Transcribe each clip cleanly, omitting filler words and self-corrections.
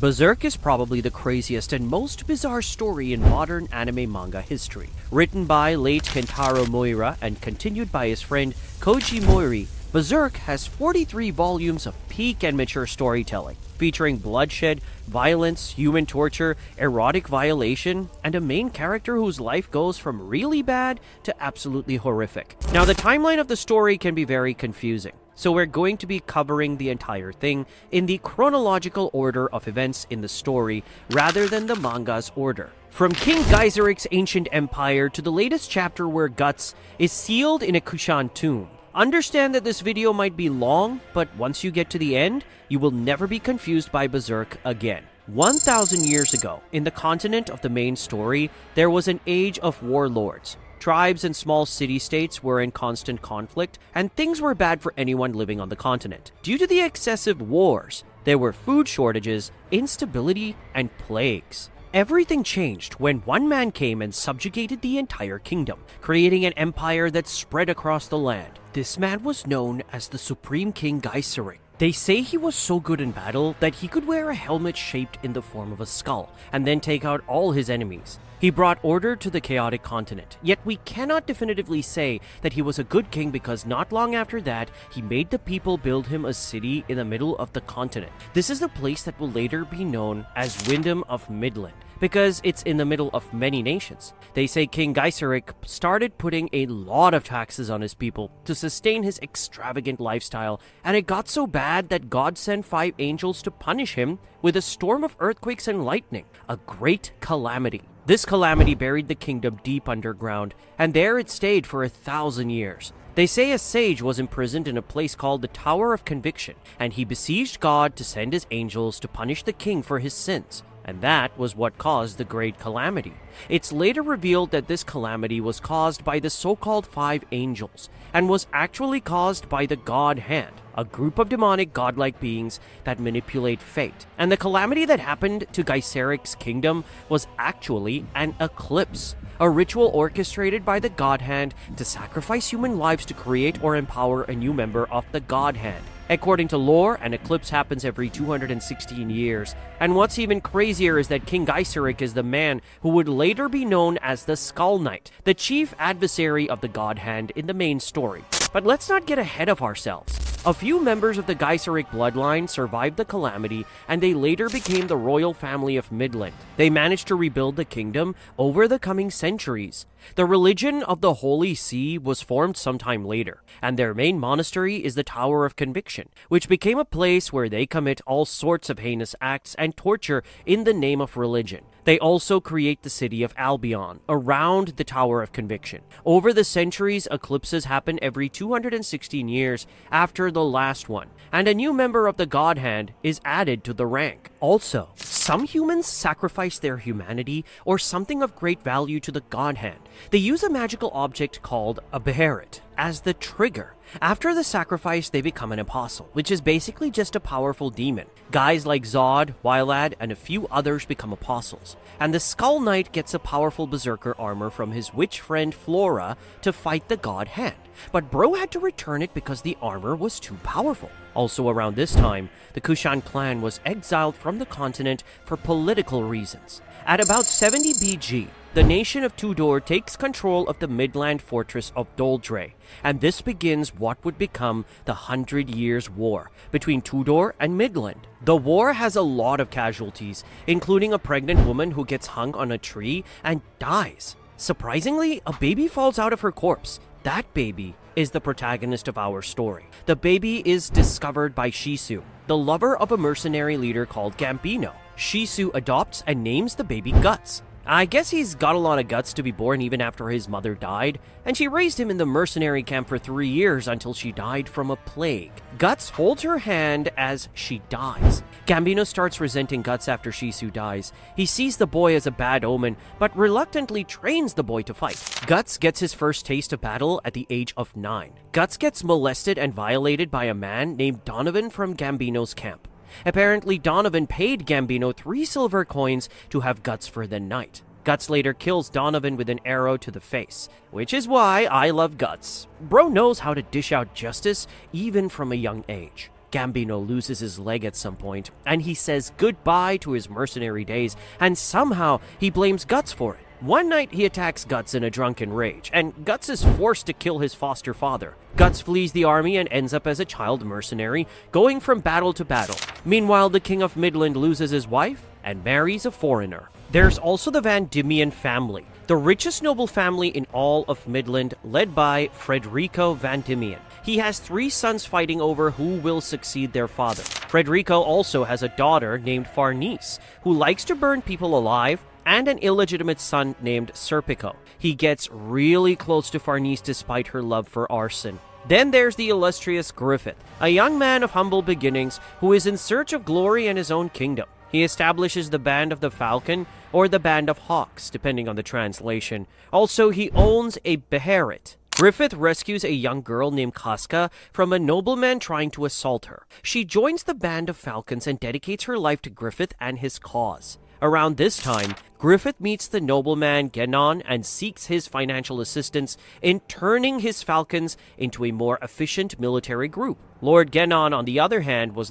Berserk is probably the craziest and most bizarre story in modern anime manga history. Written by late Kentaro Moira and continued by his friend Koji Mori, Berserk has 43 volumes of peak and mature storytelling, featuring bloodshed, violence, human torture, erotic violation, and a main character whose life goes from really bad to absolutely horrific. Now, the timeline of the story can be very confusing, so we're going to be covering the entire thing in the chronological order of events in the story rather than the manga's order. From King Gaiseric's ancient empire to the latest chapter where Guts is sealed in a Kushan tomb. Understand that this video might be long, but once you get to the end, you will never be confused by Berserk again. 1,000 years ago, in the continent of the main story, there was an age of warlords. Tribes and small city-states were in constant conflict, and things were bad for anyone living on the continent. Due to the excessive wars, there were food shortages, instability, and plagues. Everything changed when one man came and subjugated the entire kingdom, creating an empire that spread across the land. This man was known as the Supreme King Gaiseric. They say he was so good in battle that he could wear a helmet shaped in the form of a skull, and then take out all his enemies. He brought order to the chaotic continent, yet we cannot definitively say that he was a good king because not long after that, he made the people build him a city in the middle of the continent. This is the place that will later be known as Wyndham of Midland, because it's in the middle of many nations. They say King Gaiseric started putting a lot of taxes on his people to sustain his extravagant lifestyle, and it got so bad that God sent 5 angels to punish him with a storm of earthquakes and lightning, a great calamity. This calamity buried the kingdom deep underground, and there it stayed for 1,000 years. They say a sage was imprisoned in a place called the Tower of Conviction, and he besieged God to send his angels to punish the king for his sins. And that was what caused the Great Calamity. It's later revealed that this calamity was caused by the so-called 5 angels, and was actually caused by the God Hand, a group of demonic godlike beings that manipulate fate. And the calamity that happened to Gaiseric's kingdom was actually an eclipse, a ritual orchestrated by the God Hand to sacrifice human lives to create or empower a new member of the God Hand. According to lore, an eclipse happens every 216 years, and what's even crazier is that King Gaiseric is the man who would later be known as the Skull Knight, the chief adversary of the God Hand in the main story. But let's not get ahead of ourselves. A few members of the Gaiseric bloodline survived the calamity, and they later became the royal family of Midland. They managed to rebuild the kingdom over the coming centuries. The religion of the Holy See was formed sometime later, and their main monastery is the Tower of Conviction, which became a place where they commit all sorts of heinous acts and torture in the name of religion. They also create the city of Albion around the Tower of Conviction. Over the centuries, eclipses happen every 216 years after the last one, and a new member of the God Hand is added to the rank. Also, some humans sacrifice their humanity or something of great value to the God Hand. They use a magical object called a Beherit as the trigger. After the sacrifice, they become an apostle, which is basically just a powerful demon. Guys like Zodd, Wylad, and a few others become apostles. And the Skull Knight gets a powerful Berserker armor from his witch friend Flora to fight the God Hand. But bro had to return it because the armor was too powerful. Also around this time, the Kushan clan was exiled from the continent for political reasons. At about 70 BG, the nation of Tudor takes control of the midland fortress of Doldre, and this begins what would become the 100 Years' War between Tudor and Midland. The war has a lot of casualties, including a pregnant woman who gets hung on a tree and dies. Surprisingly, a baby falls out of her corpse. That baby is the protagonist of our story. The baby is discovered by Shisu, the lover of a mercenary leader called Gambino. Shisu adopts and names the baby Guts. I guess he's got a lot of guts to be born even after his mother died, and she raised him in the mercenary camp for 3 years until she died from a plague. Guts holds her hand as she dies. Gambino starts resenting Guts after Shisu dies. He sees the boy as a bad omen, but reluctantly trains the boy to fight. Guts gets his first taste of battle at the age of 9. Guts gets molested and violated by a man named Donovan from Gambino's camp. Apparently, Donovan paid Gambino 3 silver coins to have Guts for the night. Guts later kills Donovan with an arrow to the face, which is why I love Guts. Bro knows how to dish out justice even from a young age. Gambino loses his leg at some point, and he says goodbye to his mercenary days, and somehow he blames Guts for it. One night he attacks Guts in a drunken rage, and Guts is forced to kill his foster father. Guts flees the army and ends up as a child mercenary, going from battle to battle. Meanwhile, the King of Midland loses his wife and marries a foreigner. There's also the Van Diemen family, the richest noble family in all of Midland, led by Frederico Van Diemen. He has 3 sons fighting over who will succeed their father. Frederico also has a daughter named Farese, who likes to burn people alive, and an illegitimate son named Serpico. He gets really close to Farese despite her love for arson. Then there's the illustrious Griffith, a young man of humble beginnings who is in search of glory and his own kingdom. He establishes the Band of the Falcon, or the Band of Hawks, depending on the translation. Also, he owns a Beherit. Griffith rescues a young girl named Casca from a nobleman trying to assault her. She joins the Band of Falcons and dedicates her life to Griffith and his cause. Around this time, Griffith meets the nobleman Genon and seeks his financial assistance in turning his falcons into a more efficient military group. Lord Genon, on the other hand, was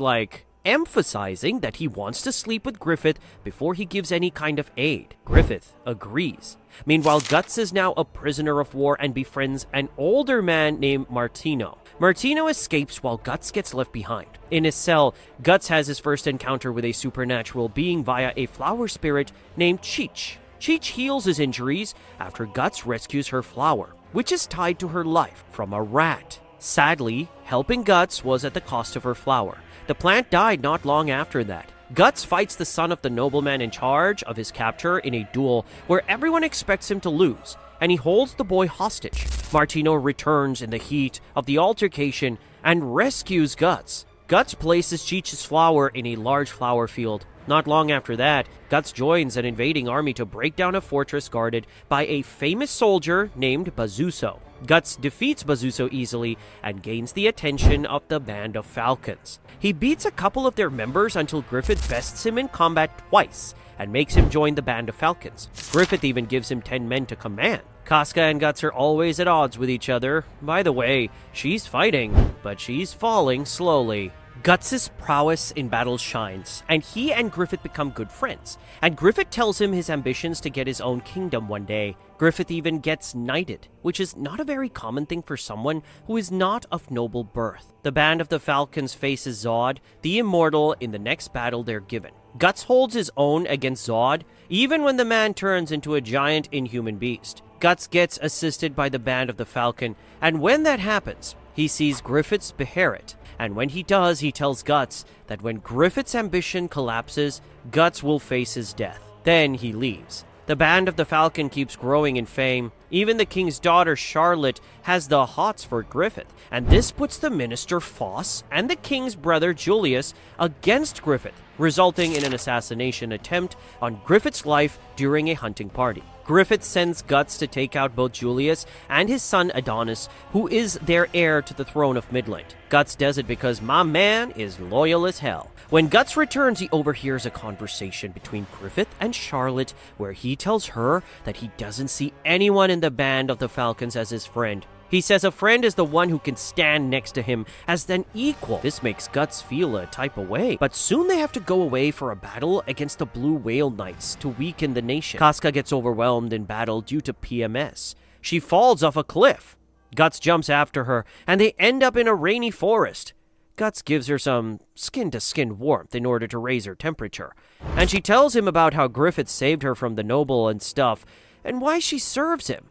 emphasizing that he wants to sleep with Griffith before he gives any kind of aid. Griffith agrees. Meanwhile, Guts is now a prisoner of war and befriends an older man named Martino. Martino escapes while Guts gets left behind. In his cell, Guts has his first encounter with a supernatural being via a flower spirit named Cheech. Cheech heals his injuries after Guts rescues her flower, which is tied to her life from a rat. Sadly, helping Guts was at the cost of her flower. The plant died not long after that. Guts fights the son of the nobleman in charge of his capture in a duel where everyone expects him to lose, and he holds the boy hostage. Martino returns in the heat of the altercation and rescues Guts. Guts places Cheech's flower in a large flower field. Not long after that, Guts joins an invading army to break down a fortress guarded by a famous soldier named Bazuso. Guts defeats Bazuso easily and gains the attention of the Band of Falcons. He beats a couple of their members until Griffith bests him in combat twice and makes him join the Band of Falcons. Griffith even gives him 10 men to command. Casca and Guts are always at odds with each other. By the way, she's fighting, but she's falling slowly. Guts' prowess in battle shines, and he and Griffith become good friends. And Griffith tells him his ambitions to get his own kingdom one day. Griffith even gets knighted, which is not a very common thing for someone who is not of noble birth. The Band of the Falcons faces Zodd, the Immortal, in the next battle they're given. Guts holds his own against Zodd, even when the man turns into a giant inhuman beast. Guts gets assisted by the Band of the Falcon, and when that happens, he sees Griffith's Beherit. And when he does, he tells Guts that when Griffith's ambition collapses, Guts will face his death. Then he leaves. The Band of the Falcon keeps growing in fame. Even the king's daughter, Charlotte, has the hots for Griffith. And this puts the minister Foss and the king's brother Julius against Griffith, resulting in an assassination attempt on Griffith's life during a hunting party. Griffith sends Guts to take out both Julius and his son Adonis, who is their heir to the throne of Midland. Guts does it because my man is loyal as hell. When Guts returns, he overhears a conversation between Griffith and Charlotte where he tells her that he doesn't see anyone in the Band of the Falcons as his friend. He says a friend is the one who can stand next to him as an equal. This makes Guts feel a type of way, but soon they have to go away for a battle against the Blue Whale Knights to weaken the nation. Casca gets overwhelmed in battle due to PMS. She falls off a cliff. Guts jumps after her, and they end up in a rainy forest. Guts gives her some skin-to-skin warmth in order to raise her temperature, and she tells him about how Griffith saved her from the noble and stuff, and why she serves him.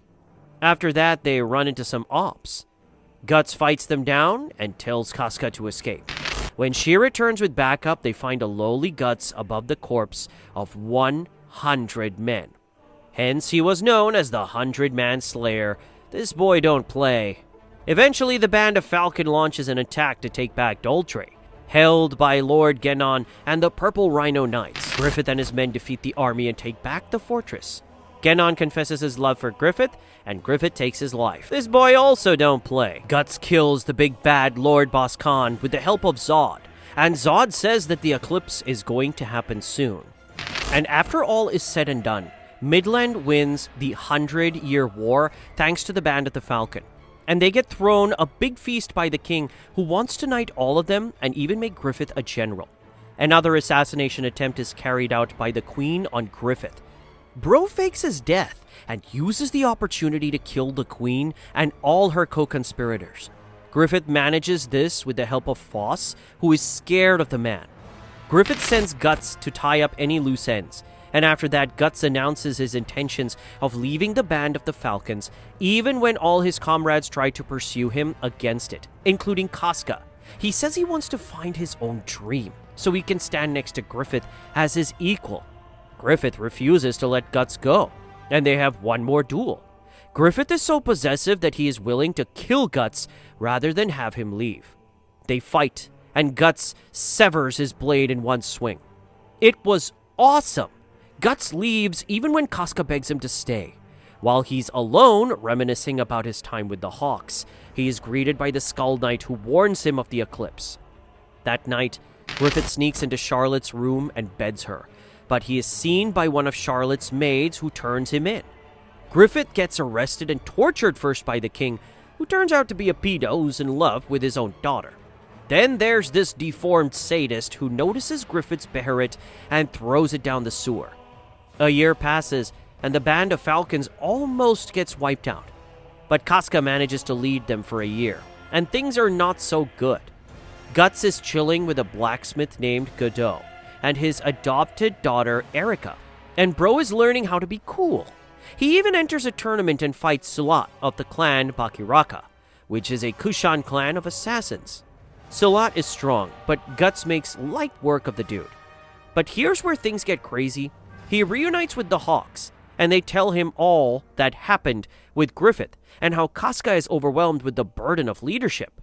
After that, they run into some ops. Guts fights them down and tells Casca to escape. When she returns with backup, they find a lowly Guts above the corpse of 100 men. Hence, he was known as the 100-Man Slayer. This boy don't play. Eventually, the Band of Falcon launches an attack to take back Doltre, held by Lord Genon and the Purple Rhino Knights. Griffith and his men defeat the army and take back the fortress. Genon confesses his love for Griffith, and Griffith takes his life. This boy also don't play. Guts kills the big bad Lord Boscan with the help of Zodd, and Zodd says that the Eclipse is going to happen soon. And after all is said and done, Midland wins the 100-Year War thanks to the Band of the Falcon. and they get thrown a big feast by the king, who wants to knight all of them and even make Griffith a general. Another assassination attempt is carried out by the queen on Griffith. Bro fakes his death and uses the opportunity to kill the queen and all her co-conspirators. Griffith manages this with the help of Foss, who is scared of the man. Griffith sends Guts to tie up any loose ends, and after that, Guts announces his intentions of leaving the band of the Falcons, even when all his comrades try to pursue him against it, including Casca. He says he wants to find his own dream, so he can stand next to Griffith as his equal. Griffith refuses to let Guts go, and they have one more duel. Griffith is so possessive that he is willing to kill Guts rather than have him leave. They fight, and Guts severs his blade in one swing. It was awesome. Guts leaves even when Casca begs him to stay. While he's alone, reminiscing about his time with the Hawks, he is greeted by the Skull Knight, who warns him of the Eclipse. That night, Griffith sneaks into Charlotte's room and beds her, but he is seen by one of Charlotte's maids, who turns him in. Griffith gets arrested and tortured first by the king, who turns out to be a pedo who's in love with his own daughter. Then there's this deformed sadist who notices Griffith's Beherit and throws it down the sewer. A year passes, and the band of Falcons almost gets wiped out. But Casca manages to lead them for a year, and things are not so good. Guts is chilling with a blacksmith named Godot, and his adopted daughter Erica, and Bro is learning how to be cool. He even enters a tournament and fights Sulat of the clan Bakiraka, which is a Kushan clan of assassins. Sulat is strong, but Guts makes light work of the dude. But here's where things get crazy. He reunites with the Hawks, and they tell him all that happened with Griffith and how Casca is overwhelmed with the burden of leadership.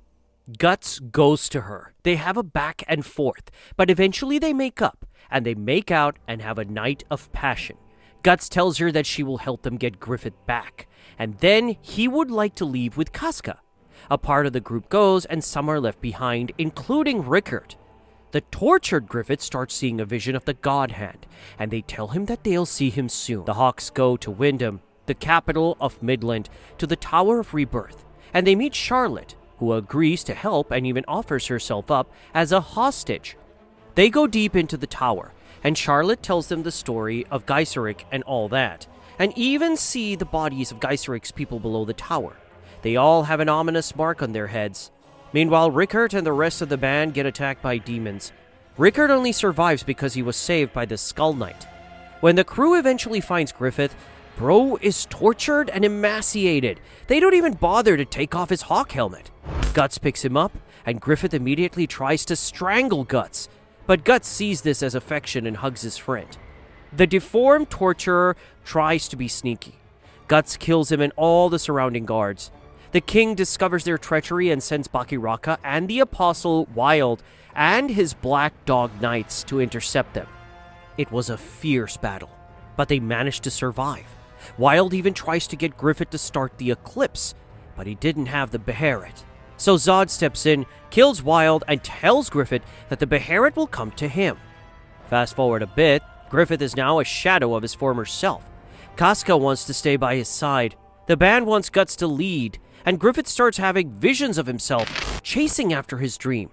Guts goes to her. They have a back and forth, but eventually they make up, and they make out and have a night of passion. Guts tells her that she will help them get Griffith back, and then he would like to leave with Casca. A part of the group goes, and some are left behind, including Rickard. The tortured Griffith starts seeing a vision of the God Hand, and they tell him that they'll see him soon. The Hawks go to Wyndham, the capital of Midland, to the Tower of Rebirth, and they meet Charlotte, who agrees to help and even offers herself up as a hostage. They go deep into the tower, and Charlotte tells them the story of Gaiseric and all that, and even see the bodies of Gaiseric's people below the tower. They all have an ominous mark on their heads. Meanwhile, Rickard and the rest of the band get attacked by demons. Rickard only survives because he was saved by the Skull Knight. When the crew eventually finds Griffith, Bro is tortured and emaciated. They don't even bother to take off his hawk helmet. Guts picks him up, and Griffith immediately tries to strangle Guts, but Guts sees this as affection and hugs his friend. The deformed torturer tries to be sneaky. Guts kills him and all the surrounding guards. The king discovers their treachery and sends Bakiraka and the apostle Wild and his Black Dog Knights to intercept them. It was a fierce battle, but they managed to survive. Wild even tries to get Griffith to start the Eclipse, but he didn't have the Beherit. So Zodd steps in, kills Wild, and tells Griffith that the Beherit will come to him. Fast forward a bit, Griffith is now a shadow of his former self. Casca wants to stay by his side. The band wants Guts to lead, and Griffith starts having visions of himself chasing after his dream.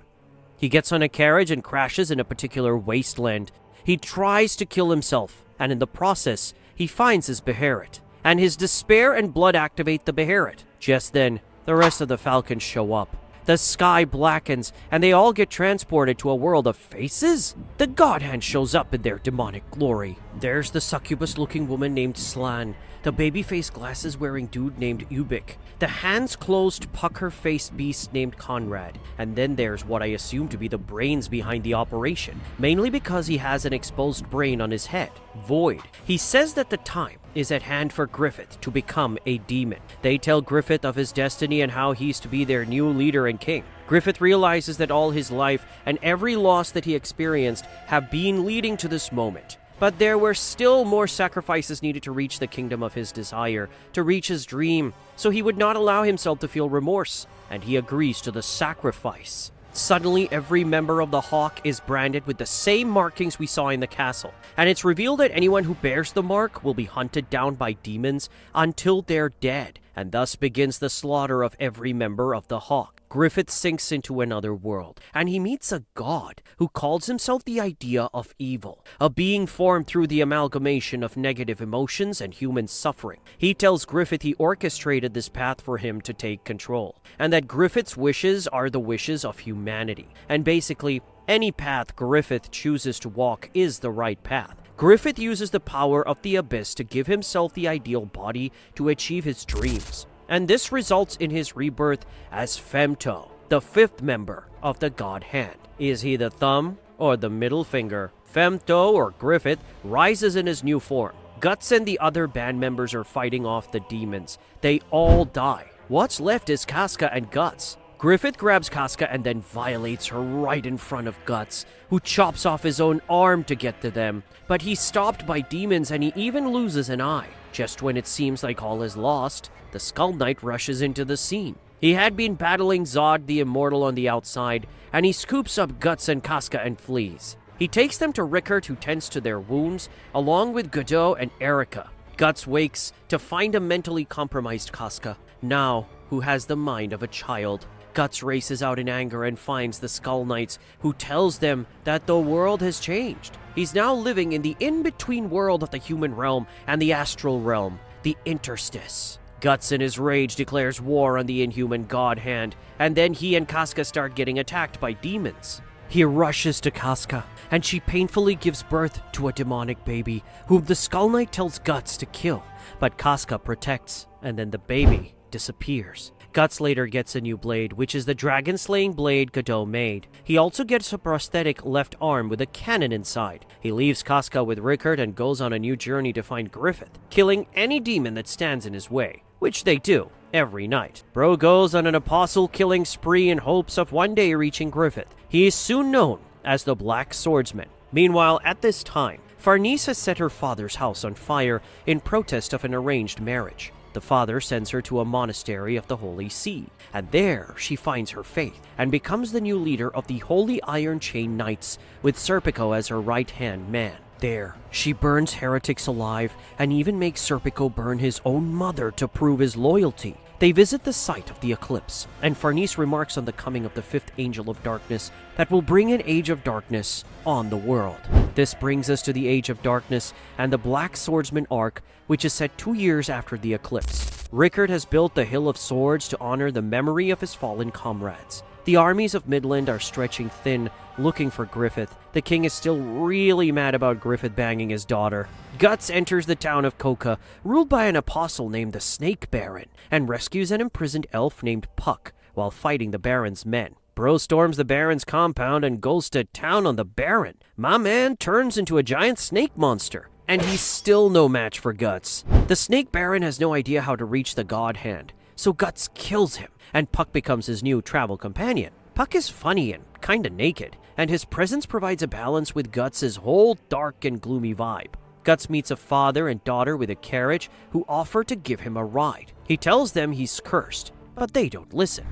He gets on a carriage and crashes in a particular wasteland. He tries to kill himself, and in the process, he finds his Beherit, and his despair and blood activate the Beherit. Just then, the rest of the Falcons show up. The sky blackens, and they all get transported to a world of faces? The God Hand shows up in their demonic glory. There's the succubus-looking woman named Slan, the baby-faced glasses-wearing dude named Ubik, the hands-closed pucker-faced beast named Conrad, and then there's what I assume to be the brains behind the operation, mainly because he has an exposed brain on his head, Void. He says that the time is at hand for Griffith to become a demon. They tell Griffith of his destiny and how he's to be their new leader and king. Griffith realizes that all his life and every loss that he experienced have been leading to this moment. But there were still more sacrifices needed to reach the kingdom of his desire, to reach his dream, so he would not allow himself to feel remorse, and he agrees to the sacrifice. Suddenly, every member of the Hawk is branded with the same markings we saw in the castle, and it's revealed that anyone who bears the mark will be hunted down by demons until they're dead, and thus begins the slaughter of every member of the Hawk. Griffith sinks into another world, and he meets a god who calls himself the idea of evil, a being formed through the amalgamation of negative emotions and human suffering. He tells Griffith he orchestrated this path for him to take control, and that Griffith's wishes are the wishes of humanity, and basically, any path Griffith chooses to walk is the right path. Griffith uses the power of the Abyss to give himself the ideal body to achieve his dreams, and this results in his rebirth as Femto, the fifth member of the God Hand. Is he the thumb or the middle finger? Femto, or Griffith, rises in his new form. Guts and the other band members are fighting off the demons. They all die. What's left is Casca and Guts. Griffith grabs Casca and then violates her right in front of Guts, who chops off his own arm to get to them. But he's stopped by demons and he even loses an eye. Just when it seems like all is lost, the Skull Knight rushes into the scene. He had been battling Zodd the Immortal on the outside, and he scoops up Guts and Casca and flees. He takes them to Regent, who tends to their wounds, along with Godot and Erica. Guts wakes to find a mentally compromised Casca, now who has the mind of a child. Guts races out in anger and finds the Skull Knights, who tells them that the world has changed. He's now living in the in-between world of the human realm and the astral realm, the interstice. Guts in his rage declares war on the inhuman God Hand, and then he and Casca start getting attacked by demons. He rushes to Casca, and she painfully gives birth to a demonic baby, whom the Skull Knight tells Guts to kill, but Casca protects, and then the baby disappears. Guts later gets a new blade, which is the dragon-slaying blade Godot made. He also gets a prosthetic left arm with a cannon inside. He leaves Casca with Regent and goes on a new journey to find Griffith, killing any demon that stands in his way, which they do every night. Bro goes on an apostle-killing spree in hopes of one day reaching Griffith. He is soon known as the Black Swordsman. Meanwhile, at this time, Farese has set her father's house on fire in protest of an arranged marriage. The father sends her to a monastery of the Holy See, and there she finds her faith and becomes the new leader of the Holy Iron Chain Knights, with Serpico as her right-hand man. There, she burns heretics alive and even makes Serpico burn his own mother to prove his loyalty. They visit the site of the Eclipse, and Farese remarks on the coming of the fifth angel of darkness that will bring an age of darkness on the world. This brings us to the Age of Darkness and the Black Swordsman arc, which is set 2 years after the Eclipse. Regent has built the Hill of Swords to honor the memory of his fallen comrades. The armies of Midland are stretching thin, looking for Griffith. The king is still really mad about Griffith banging his daughter. Guts enters the town of Coca, ruled by an apostle named the Snake Baron, and rescues an imprisoned elf named Puck while fighting the Baron's men. Bro storms the Baron's compound and goes to town on the Baron. My man turns into a giant snake monster, and he's still no match for Guts. The Snake Baron has no idea how to reach the God Hand, so Guts kills him, and Puck becomes his new travel companion. Puck is funny and kinda naked, and his presence provides a balance with Guts' whole dark and gloomy vibe. Guts meets a father and daughter with a carriage who offer to give him a ride. He tells them he's cursed, but they don't listen.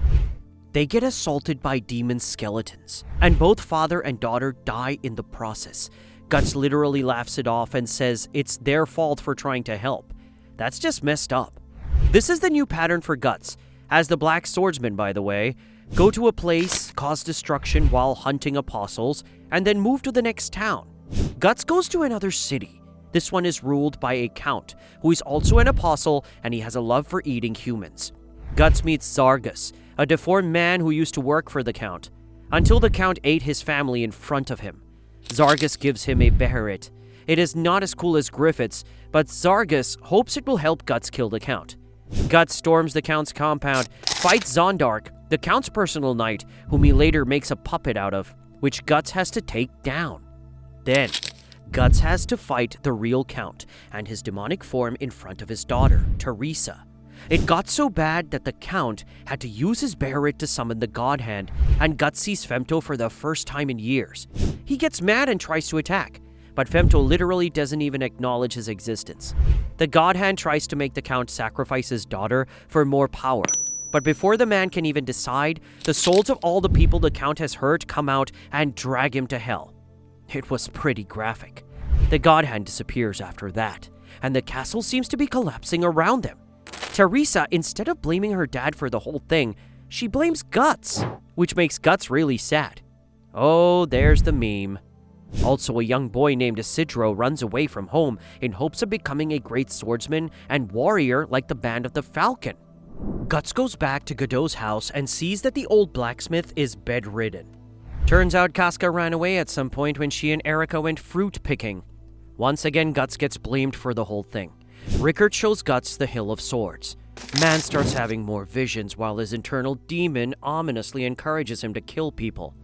They get assaulted by demon skeletons, and both father and daughter die in the process. Guts literally laughs it off and says it's their fault for trying to help. That's just messed up. This is the new pattern for Guts, as the Black Swordsman, by the way. Go to a place, cause destruction while hunting apostles, and then move to the next town. Guts goes to another city. This one is ruled by a count, who is also an apostle, and he has a love for eating humans. Guts meets Zargus, a deformed man who used to work for the count, until the count ate his family in front of him. Zargus gives him a Beherit. It is not as cool as Griffith's, but Zargus hopes it will help Guts kill the count. Guts storms the count's compound, fights Zondark, the count's personal knight, whom he later makes a puppet out of, which Guts has to take down. Then, Guts has to fight the real count and his demonic form in front of his daughter, Teresa. It got so bad that the count had to use his Beherit to summon the God Hand, and Guts sees Femto for the first time in years. He gets mad and tries to attack, but Femto literally doesn't even acknowledge his existence. The God Hand tries to make the count sacrifice his daughter for more power, but before the man can even decide, the souls of all the people the count has hurt come out and drag him to hell. It was pretty graphic. The God Hand disappears after that, and the castle seems to be collapsing around them. Teresa, instead of blaming her dad for the whole thing, she blames Guts, which makes Guts really sad. Oh, there's the meme. Also, a young boy named Isidro runs away from home in hopes of becoming a great swordsman and warrior like the Band of the Falcon. Guts goes back to Godot's house and sees that the old blacksmith is bedridden. Turns out Casca ran away at some point when she and Erica went fruit picking. Once again, Guts gets blamed for the whole thing. Rickard shows Guts the Hill of Swords. Man starts having more visions while his internal demon ominously encourages him to kill people.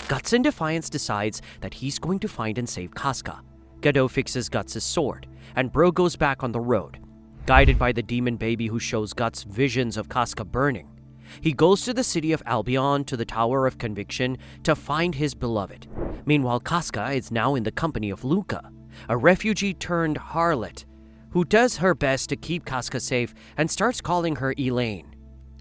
Guts in defiance decides that he's going to find and save Casca. Godot fixes Guts' sword, and Bro goes back on the road. Guided by the demon baby who shows Guts visions of Casca burning, he goes to the city of Albion to the Tower of Conviction to find his beloved. Meanwhile, Casca is now in the company of Luca, a refugee turned harlot, who does her best to keep Casca safe and starts calling her Elaine.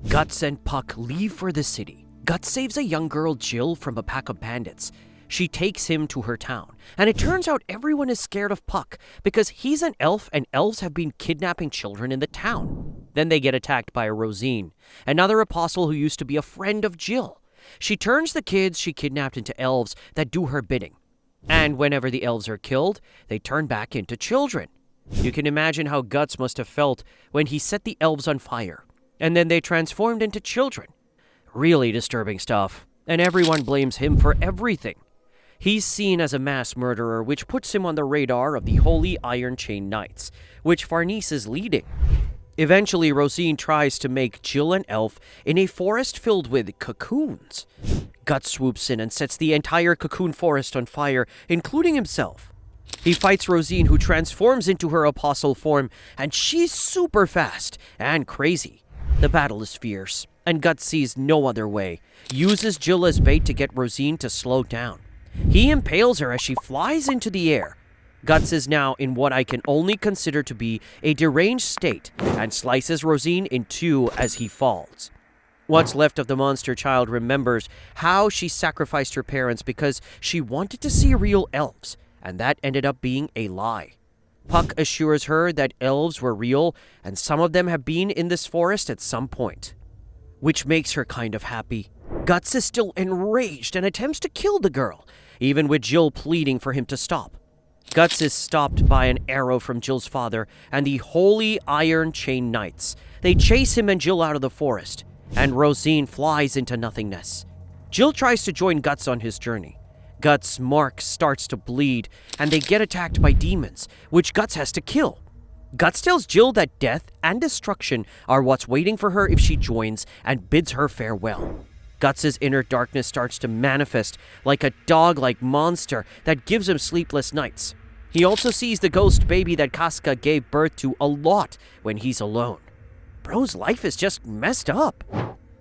Guts and Puck leave for the city. Guts saves a young girl, Jill, from a pack of bandits. She takes him to her town, and it turns out everyone is scared of Puck because he's an elf and elves have been kidnapping children in the town. Then they get attacked by Rosine, another apostle who used to be a friend of Jill. She turns the kids she kidnapped into elves that do her bidding. And whenever the elves are killed, they turn back into children. You can imagine how Guts must have felt when he set the elves on fire, and then they transformed into children. Really disturbing stuff, and everyone blames him for everything. He's seen as a mass murderer, which puts him on the radar of the Holy Iron Chain Knights, which Farese is leading. Eventually, Rosine tries to make Jill an elf in a forest filled with cocoons. Guts swoops in and sets the entire cocoon forest on fire, including himself. He fights Rosine, who transforms into her apostle form, and she's super fast and crazy. The battle is fierce, and Guts sees no other way, uses Jill as bait to get Rosine to slow down. He impales her as she flies into the air. Guts is now in what I can only consider to be a deranged state, and slices Rosine in two as he falls. What's left of the monster child remembers how she sacrificed her parents because she wanted to see real elves, and that ended up being a lie. Puck assures her that elves were real, and some of them have been in this forest at some point, which makes her kind of happy. Guts is still enraged and attempts to kill the girl, even with Jill pleading for him to stop. Guts is stopped by an arrow from Jill's father and the Holy Iron Chain Knights. They chase him and Jill out of the forest, and Rosine flies into nothingness. Jill tries to join Guts on his journey. Guts' mark starts to bleed, and they get attacked by demons, which Guts has to kill. Guts tells Jill that death and destruction are what's waiting for her if she joins, and bids her farewell. Guts' inner darkness starts to manifest like a dog-like monster that gives him sleepless nights. He also sees the ghost baby that Casca gave birth to a lot when he's alone. Bro's life is just messed up.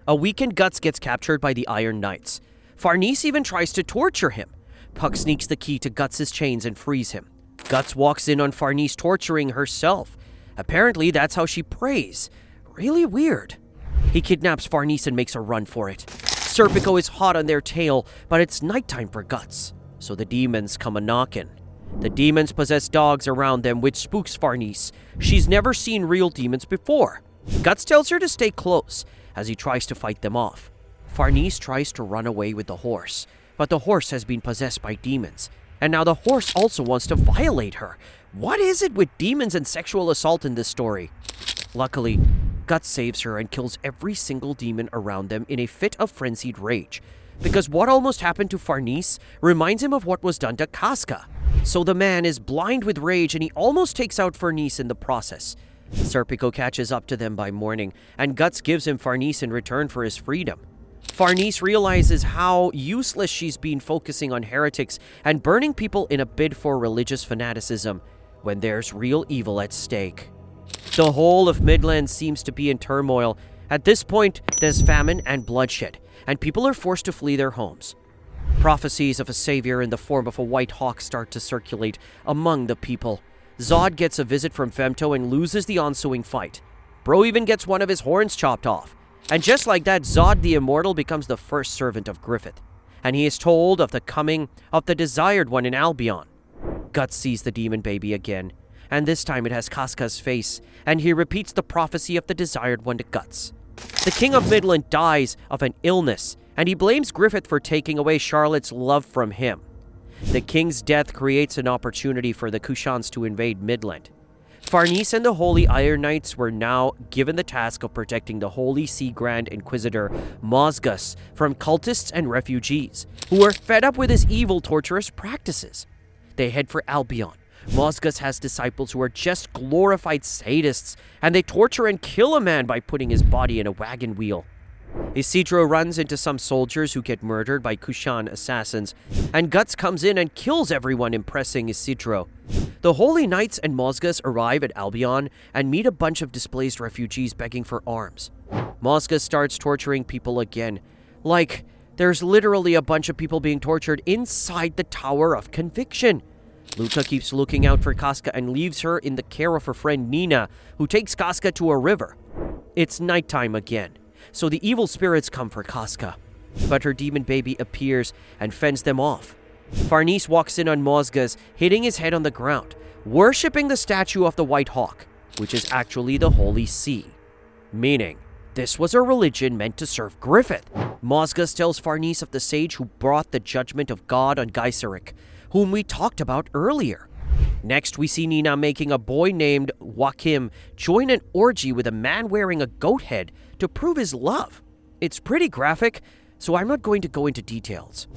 A weakened Guts gets captured by the Iron Knights. Farese even tries to torture him. Puck sneaks the key to Guts' chains and frees him. Guts walks in on Farese torturing herself. Apparently, that's how she prays. Really weird. He kidnaps Farese and makes a run for it. Serpico is hot on their tail, but it's nighttime for Guts, so the demons come a-knockin'. The demons possess dogs around them, which spooks Farese. She's never seen real demons before. Guts tells her to stay close as he tries to fight them off. Farese tries to run away with the horse, but the horse has been possessed by demons, and now the horse also wants to violate her. What is it with demons and sexual assault in this story? Luckily, Guts saves her and kills every single demon around them in a fit of frenzied rage, because what almost happened to Farese reminds him of what was done to Casca. So the man is blind with rage and he almost takes out Farese in the process. Serpico catches up to them by morning, and Guts gives him Farese in return for his freedom. Farese realizes how useless she's been focusing on heretics and burning people in a bid for religious fanaticism when there's real evil at stake. The whole of Midland seems to be in turmoil. At this point, there's famine and bloodshed, and people are forced to flee their homes. Prophecies of a savior in the form of a white hawk start to circulate among the people. Zodd gets a visit from Femto and loses the ensuing fight. Bro even gets one of his horns chopped off. And just like that, Zodd the Immortal becomes the first servant of Griffith, and he is told of the coming of the Desired One in Albion. Guts sees the demon baby again, and this time it has Casca's face, and he repeats the prophecy of the Desired One to Guts. The King of Midland dies of an illness, and he blames Griffith for taking away Charlotte's love from him. The king's death creates an opportunity for the Kushans to invade Midland. Farese and the Holy Iron Knights were now given the task of protecting the Holy See Grand Inquisitor Mosgus from cultists and refugees, who were fed up with his evil, torturous practices. They head for Albion. Mosgus has disciples who are just glorified sadists, and they torture and kill a man by putting his body in a wagon wheel. Isidro runs into some soldiers who get murdered by Kushan assassins, and Guts comes in and kills everyone, impressing Isidro. The Holy Knights and Mosgus arrive at Albion and meet a bunch of displaced refugees begging for arms. Mosgus starts torturing people again. Like, there's literally a bunch of people being tortured inside the Tower of Conviction. Luca keeps looking out for Casca and leaves her in the care of her friend Nina, who takes Casca to a river. It's nighttime again, so the evil spirits come for Casca, but her demon baby appears and fends them off. Farese walks in on Mosgus, hitting his head on the ground, worshipping the statue of the White Hawk, which is actually the Holy See. Meaning, this was a religion meant to serve Griffith. Mosgus tells Farese of the sage who brought the judgment of God on Gaiseric, whom we talked about earlier. Next, we see Nina making a boy named Joachim join an orgy with a man wearing a goat head to prove his love. It's pretty graphic, so I'm not going to go into details.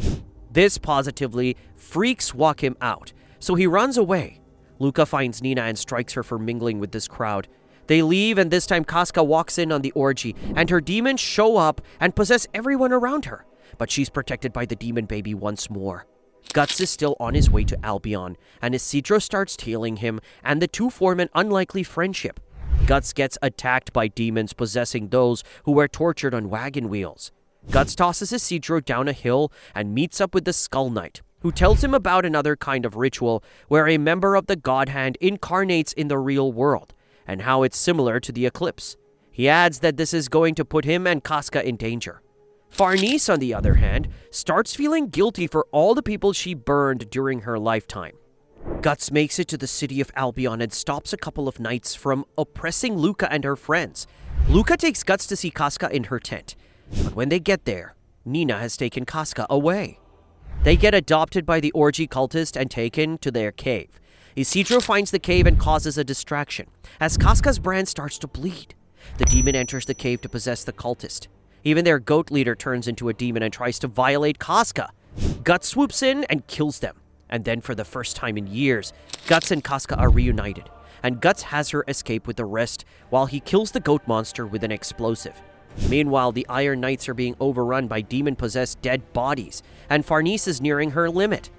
This positively freaks Joachim out, so he runs away. Luca finds Nina and strikes her for mingling with this crowd. They leave, and this time Casca walks in on the orgy, and her demons show up and possess everyone around her. But she's protected by the demon baby once more. Guts is still on his way to Albion, and Isidro starts tailing him, and the two form an unlikely friendship. Guts gets attacked by demons possessing those who were tortured on wagon wheels. Guts tosses Isidro down a hill and meets up with the Skull Knight, who tells him about another kind of ritual where a member of the God Hand incarnates in the real world, and how it's similar to the Eclipse. He adds that this is going to put him and Casca in danger. Farese, on the other hand, starts feeling guilty for all the people she burned during her lifetime. Guts makes it to the city of Albion and stops a couple of knights from oppressing Luca and her friends. Luca takes Guts to see Casca in her tent, but when they get there, Nina has taken Casca away. They get adopted by the orgy cultist and taken to their cave. Isidro finds the cave and causes a distraction, as Casca's brand starts to bleed. The demon enters the cave to possess the cultist. Even their goat leader turns into a demon and tries to violate Casca. Guts swoops in and kills them. And then for the first time in years, Guts and Casca are reunited. And Guts has her escape with the rest while he kills the goat monster with an explosive. Meanwhile, the Iron Knights are being overrun by demon-possessed dead bodies, and Farese is nearing her limit.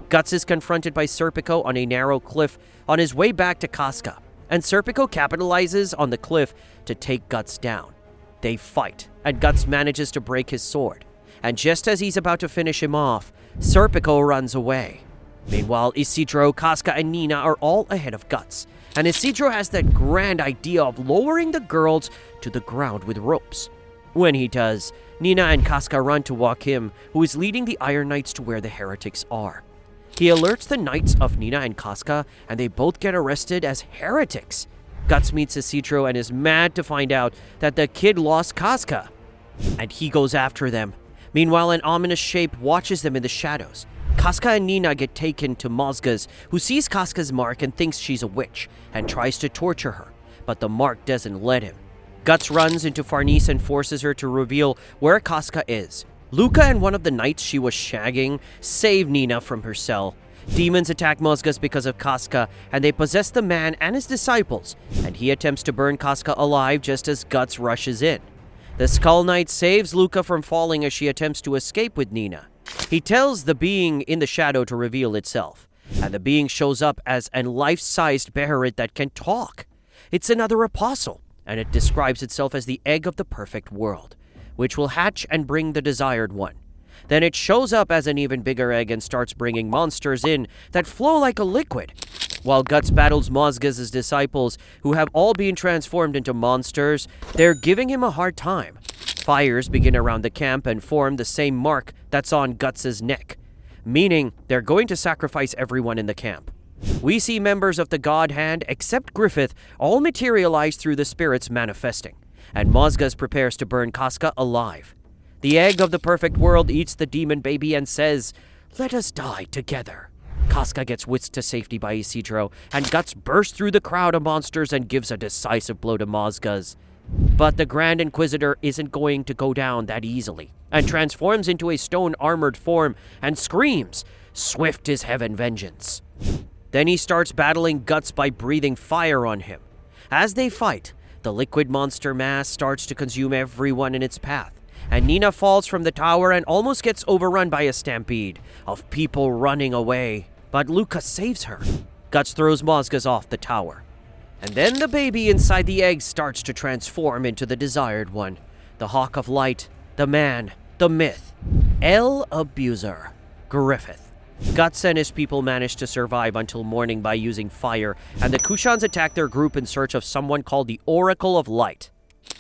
Guts is confronted by Serpico on a narrow cliff on his way back to Casca, and Serpico capitalizes on the cliff to take Guts down. They fight, and Guts manages to break his sword. And just as he's about to finish him off, Serpico runs away. Meanwhile, Isidro, Casca, and Nina are all ahead of Guts, and Isidro has that grand idea of lowering the girls to the ground with ropes. When he does, Nina and Casca run to Joachim, who is leading the Iron Knights to where the heretics are. He alerts the knights of Nina and Casca, and they both get arrested as heretics. Guts meets Isidro and is mad to find out that the kid lost Casca, and he goes after them. Meanwhile, an ominous shape watches them in the shadows. Casca and Nina get taken to Mosgus, who sees Casca's mark and thinks she's a witch, and tries to torture her, but the mark doesn't let him. Guts runs into Farese and forces her to reveal where Casca is. Luca and one of the knights she was shagging save Nina from her cell. Demons attack Mosgus because of Casca, and they possess the man and his disciples, and he attempts to burn Casca alive just as Guts rushes in. The Skull Knight saves Luca from falling as she attempts to escape with Nina. He tells the being in the shadow to reveal itself, and the being shows up as a life-sized Beherit that can talk. It's another apostle, and it describes itself as the egg of the perfect world, which will hatch and bring the desired one. Then it shows up as an even bigger egg and starts bringing monsters in that flow like a liquid. While Guts battles Mosgus' disciples, who have all been transformed into monsters, they're giving him a hard time. Fires begin around the camp and form the same mark that's on Guts' neck, meaning they're going to sacrifice everyone in the camp. We see members of the God Hand, except Griffith, all materialize through the spirits manifesting, and Mozgas prepares to burn Casca alive. The egg of the perfect world eats the demon baby and says, "Let us die together." Casca gets whisked to safety by Isidro, and Guts bursts through the crowd of monsters and gives a decisive blow to Mozgas. But the Grand Inquisitor isn't going to go down that easily, and transforms into a stone-armored form and screams, "Swift is heaven vengeance." Then he starts battling Guts by breathing fire on him. As they fight, the liquid monster mass starts to consume everyone in its path, and Nina falls from the tower and almost gets overrun by a stampede of people running away. But Lucas saves her. Guts throws Mozgas off the tower. And then the baby inside the egg starts to transform into the desired one. The Hawk of Light, the man, the myth, El Abuser, Griffith. Guts and his people manage to survive until morning by using fire, and the Kushans attack their group in search of someone called the Oracle of Light.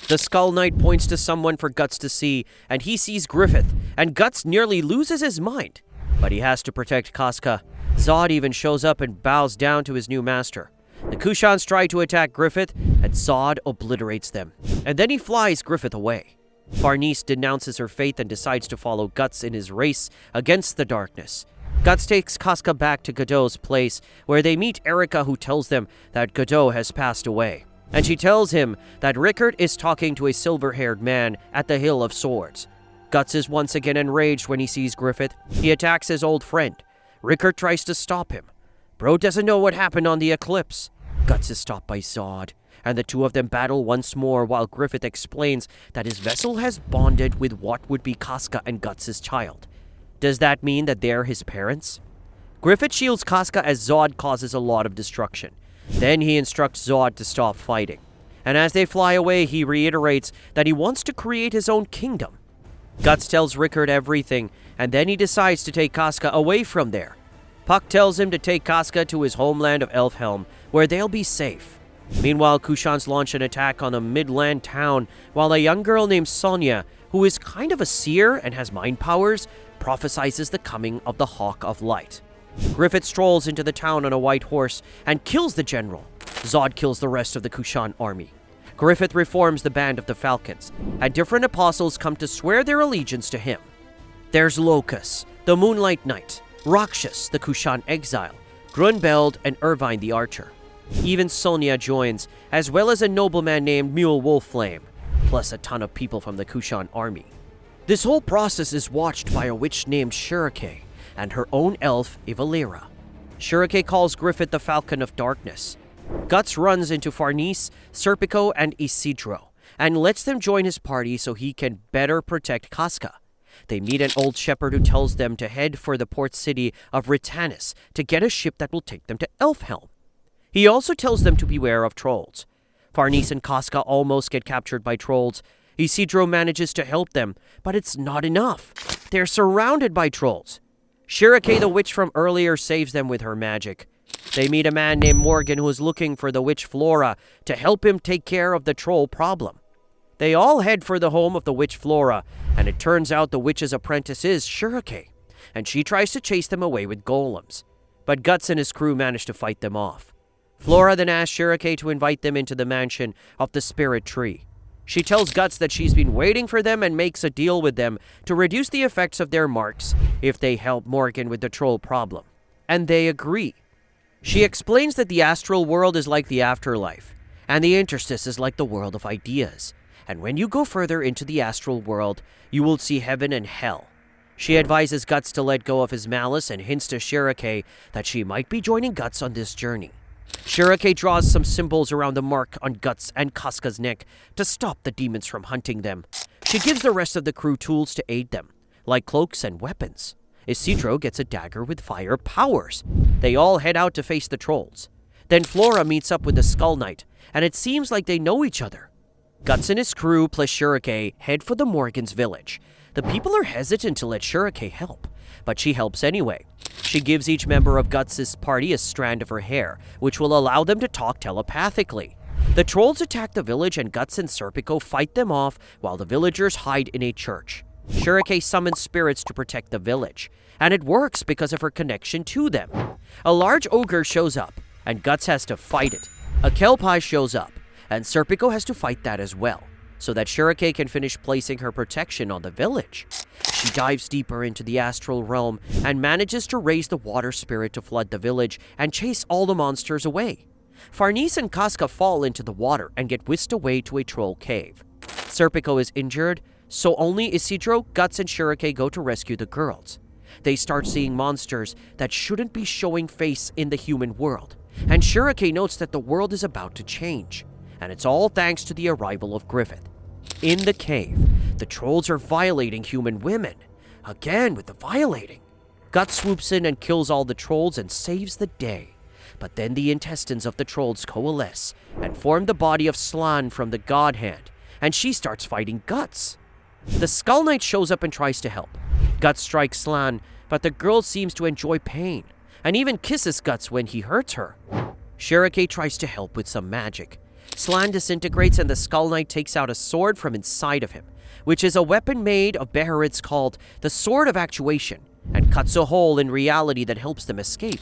The Skull Knight points to someone for Guts to see, and he sees Griffith, and Guts nearly loses his mind. But he has to protect Casca. Zodd even shows up and bows down to his new master. The Kushans try to attack Griffith, and Zodd obliterates them. And then he flies Griffith away. Farese denounces her faith and decides to follow Guts in his race against the darkness. Guts takes Casca back to Godot's place, where they meet Erica, who tells them that Godot has passed away. And she tells him that Rickard is talking to a silver-haired man at the Hill of Swords. Guts is once again enraged when he sees Griffith. He attacks his old friend. Rickard tries to stop him. Bro doesn't know what happened on the Eclipse. Guts is stopped by Zodd, and the two of them battle once more while Griffith explains that his vessel has bonded with what would be Casca and Guts' child. Does that mean that they're his parents? Griffith shields Casca as Zodd causes a lot of destruction. Then he instructs Zodd to stop fighting. And as they fly away, he reiterates that he wants to create his own kingdom. Guts tells Rickard everything, and then he decides to take Casca away from there. Puck tells him to take Casca to his homeland of Elfhelm, where they'll be safe. Meanwhile, Kushans launch an attack on a midland town, while a young girl named Sonia, who is kind of a seer and has mind powers, prophesizes the coming of the Hawk of Light. Griffith strolls into the town on a white horse and kills the general. Zodd kills the rest of the Kushan army. Griffith reforms the Band of the Falcons, and different apostles come to swear their allegiance to him. There's Locus, the Moonlight Knight, Rakshas, the Kushan exile, Grunbeld, and Irvine the Archer. Even Sonia joins, as well as a nobleman named Mule Wolfflame, plus a ton of people from the Kushan army. This whole process is watched by a witch named Shirake and her own elf, Ivalera. Shirake calls Griffith the Falcon of Darkness. Guts runs into Farese, Serpico, and Isidro, and lets them join his party so he can better protect Casca. They meet an old shepherd who tells them to head for the port city of Ritanus to get a ship that will take them to Elfhelm. He also tells them to beware of trolls. Farese and Casca almost get captured by trolls. Isidro manages to help them, but it's not enough. They're surrounded by trolls. Shirake, the witch from earlier, saves them with her magic. They meet a man named Morgan who is looking for the witch Flora to help him take care of the troll problem. They all head for the home of the witch Flora, and it turns out the witch's apprentice is Shirake, and she tries to chase them away with golems. But Guts and his crew manage to fight them off. Flora then asks Shirake to invite them into the mansion of the Spirit Tree. She tells Guts that she's been waiting for them and makes a deal with them to reduce the effects of their marks if they help Morgan with the troll problem. And they agree. She explains that the astral world is like the afterlife, and the interstice is like the world of ideas. And when you go further into the astral world, you will see heaven and hell. She advises Guts to let go of his malice and hints to Shirake that she might be joining Guts on this journey. Shirake draws some symbols around the mark on Guts and Casca's neck to stop the demons from hunting them. She gives the rest of the crew tools to aid them, like cloaks and weapons. Isidro gets a dagger with fire powers. They all head out to face the trolls. Then Flora meets up with the Skull Knight, and it seems like they know each other. Guts and his crew plus Shirake head for the Morgans' village. The people are hesitant to let Shirake help, but she helps anyway. She gives each member of Guts' party a strand of her hair, which will allow them to talk telepathically. The trolls attack the village, and Guts and Serpico fight them off while the villagers hide in a church. Shirake summons spirits to protect the village, and it works because of her connection to them. A large ogre shows up, and Guts has to fight it. A Kelpie shows up, and Serpico has to fight that as well, so that Shirake can finish placing her protection on the village. She dives deeper into the astral realm and manages to raise the water spirit to flood the village and chase all the monsters away. Farese and Casca fall into the water and get whisked away to a troll cave. Serpico is injured, so only Isidro, Guts, and Shirake go to rescue the girls. They start seeing monsters that shouldn't be showing face in the human world, and Shirake notes that the world is about to change, and it's all thanks to the arrival of Griffith. In the cave, the trolls are violating human women. Again with the violating. Guts swoops in and kills all the trolls and saves the day. But then the intestines of the trolls coalesce and form the body of Slan from the God Hand, and she starts fighting Guts. The Skull Knight shows up and tries to help. Guts strikes Slan, but the girl seems to enjoy pain, and even kisses Guts when he hurts her. Shirake tries to help with some magic. Slan disintegrates and the Skull Knight takes out a sword from inside of him, which is a weapon made of Beherits called the Sword of Actuation, and cuts a hole in reality that helps them escape.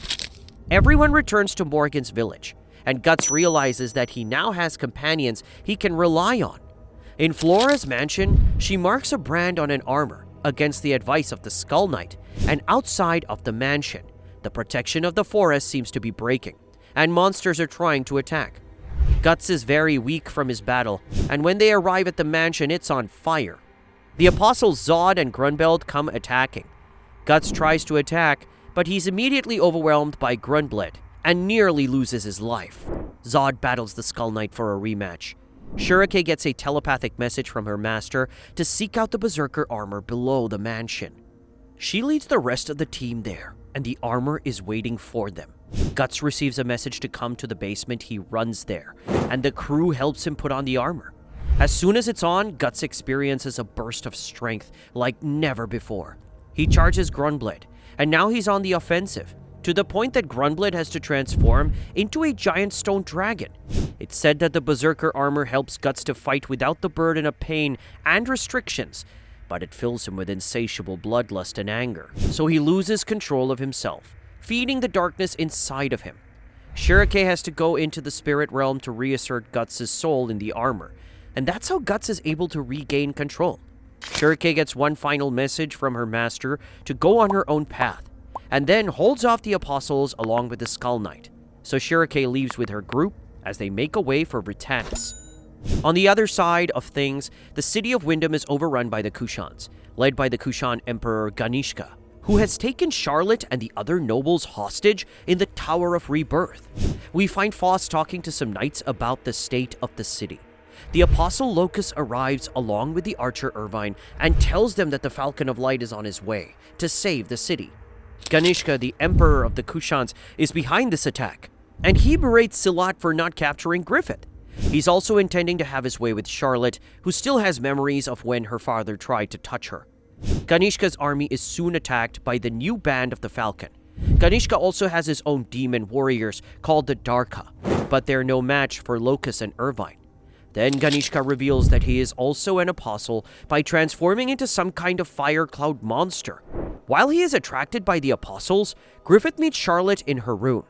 Everyone returns to Morgan's village, and Guts realizes that he now has companions he can rely on. In Flora's mansion, she marks a brand on an armor against the advice of the Skull Knight, and outside of the mansion, the protection of the forest seems to be breaking, and monsters are trying to attack. Guts is very weak from his battle, and when they arrive at the mansion, it's on fire. The apostles Zodd and Grunbeld come attacking. Guts tries to attack, but he's immediately overwhelmed by Grunbled and nearly loses his life. Zodd battles the Skull Knight for a rematch. Shirake gets a telepathic message from her master to seek out the Berserker Armor below the mansion. She leads the rest of the team there, and the armor is waiting for them. Guts receives a message to come to the basement. He runs there, and the crew helps him put on the armor. As soon as it's on, Guts experiences a burst of strength like never before. He charges Grunbled, and now he's on the offensive, to the point that Grunbled has to transform into a giant stone dragon. It's said that the Berserker Armor helps Guts to fight without the burden of pain and restrictions, but it fills him with insatiable bloodlust and anger, so he loses control of himself, feeding the darkness inside of him. Shirake has to go into the spirit realm to reassert Guts' soul in the armor, and that's how Guts is able to regain control. Shirake gets one final message from her master to go on her own path, and then holds off the apostles along with the Skull Knight. So Shirake leaves with her group as they make a way for Britannis. On the other side of things, the city of Wyndham is overrun by the Kushans, led by the Kushan Emperor Ganishka, who has taken Charlotte and the other nobles hostage in the Tower of Rebirth. We find Foss talking to some knights about the state of the city. The Apostle Locus arrives along with the Archer Irvine and tells them that the Falcon of Light is on his way to save the city. Ganishka, the Emperor of the Kushans, is behind this attack, and he berates Silat for not capturing Griffith. He's also intending to have his way with Charlotte, who still has memories of when her father tried to touch her. Ganishka's army is soon attacked by the new band of the Falcon. Ganishka also has his own demon warriors called the Darka, but they're no match for Locus and Irvine. Then Ganishka reveals that he is also an apostle by transforming into some kind of fire cloud monster. While he is attracted by the apostles, Griffith meets Charlotte in her room.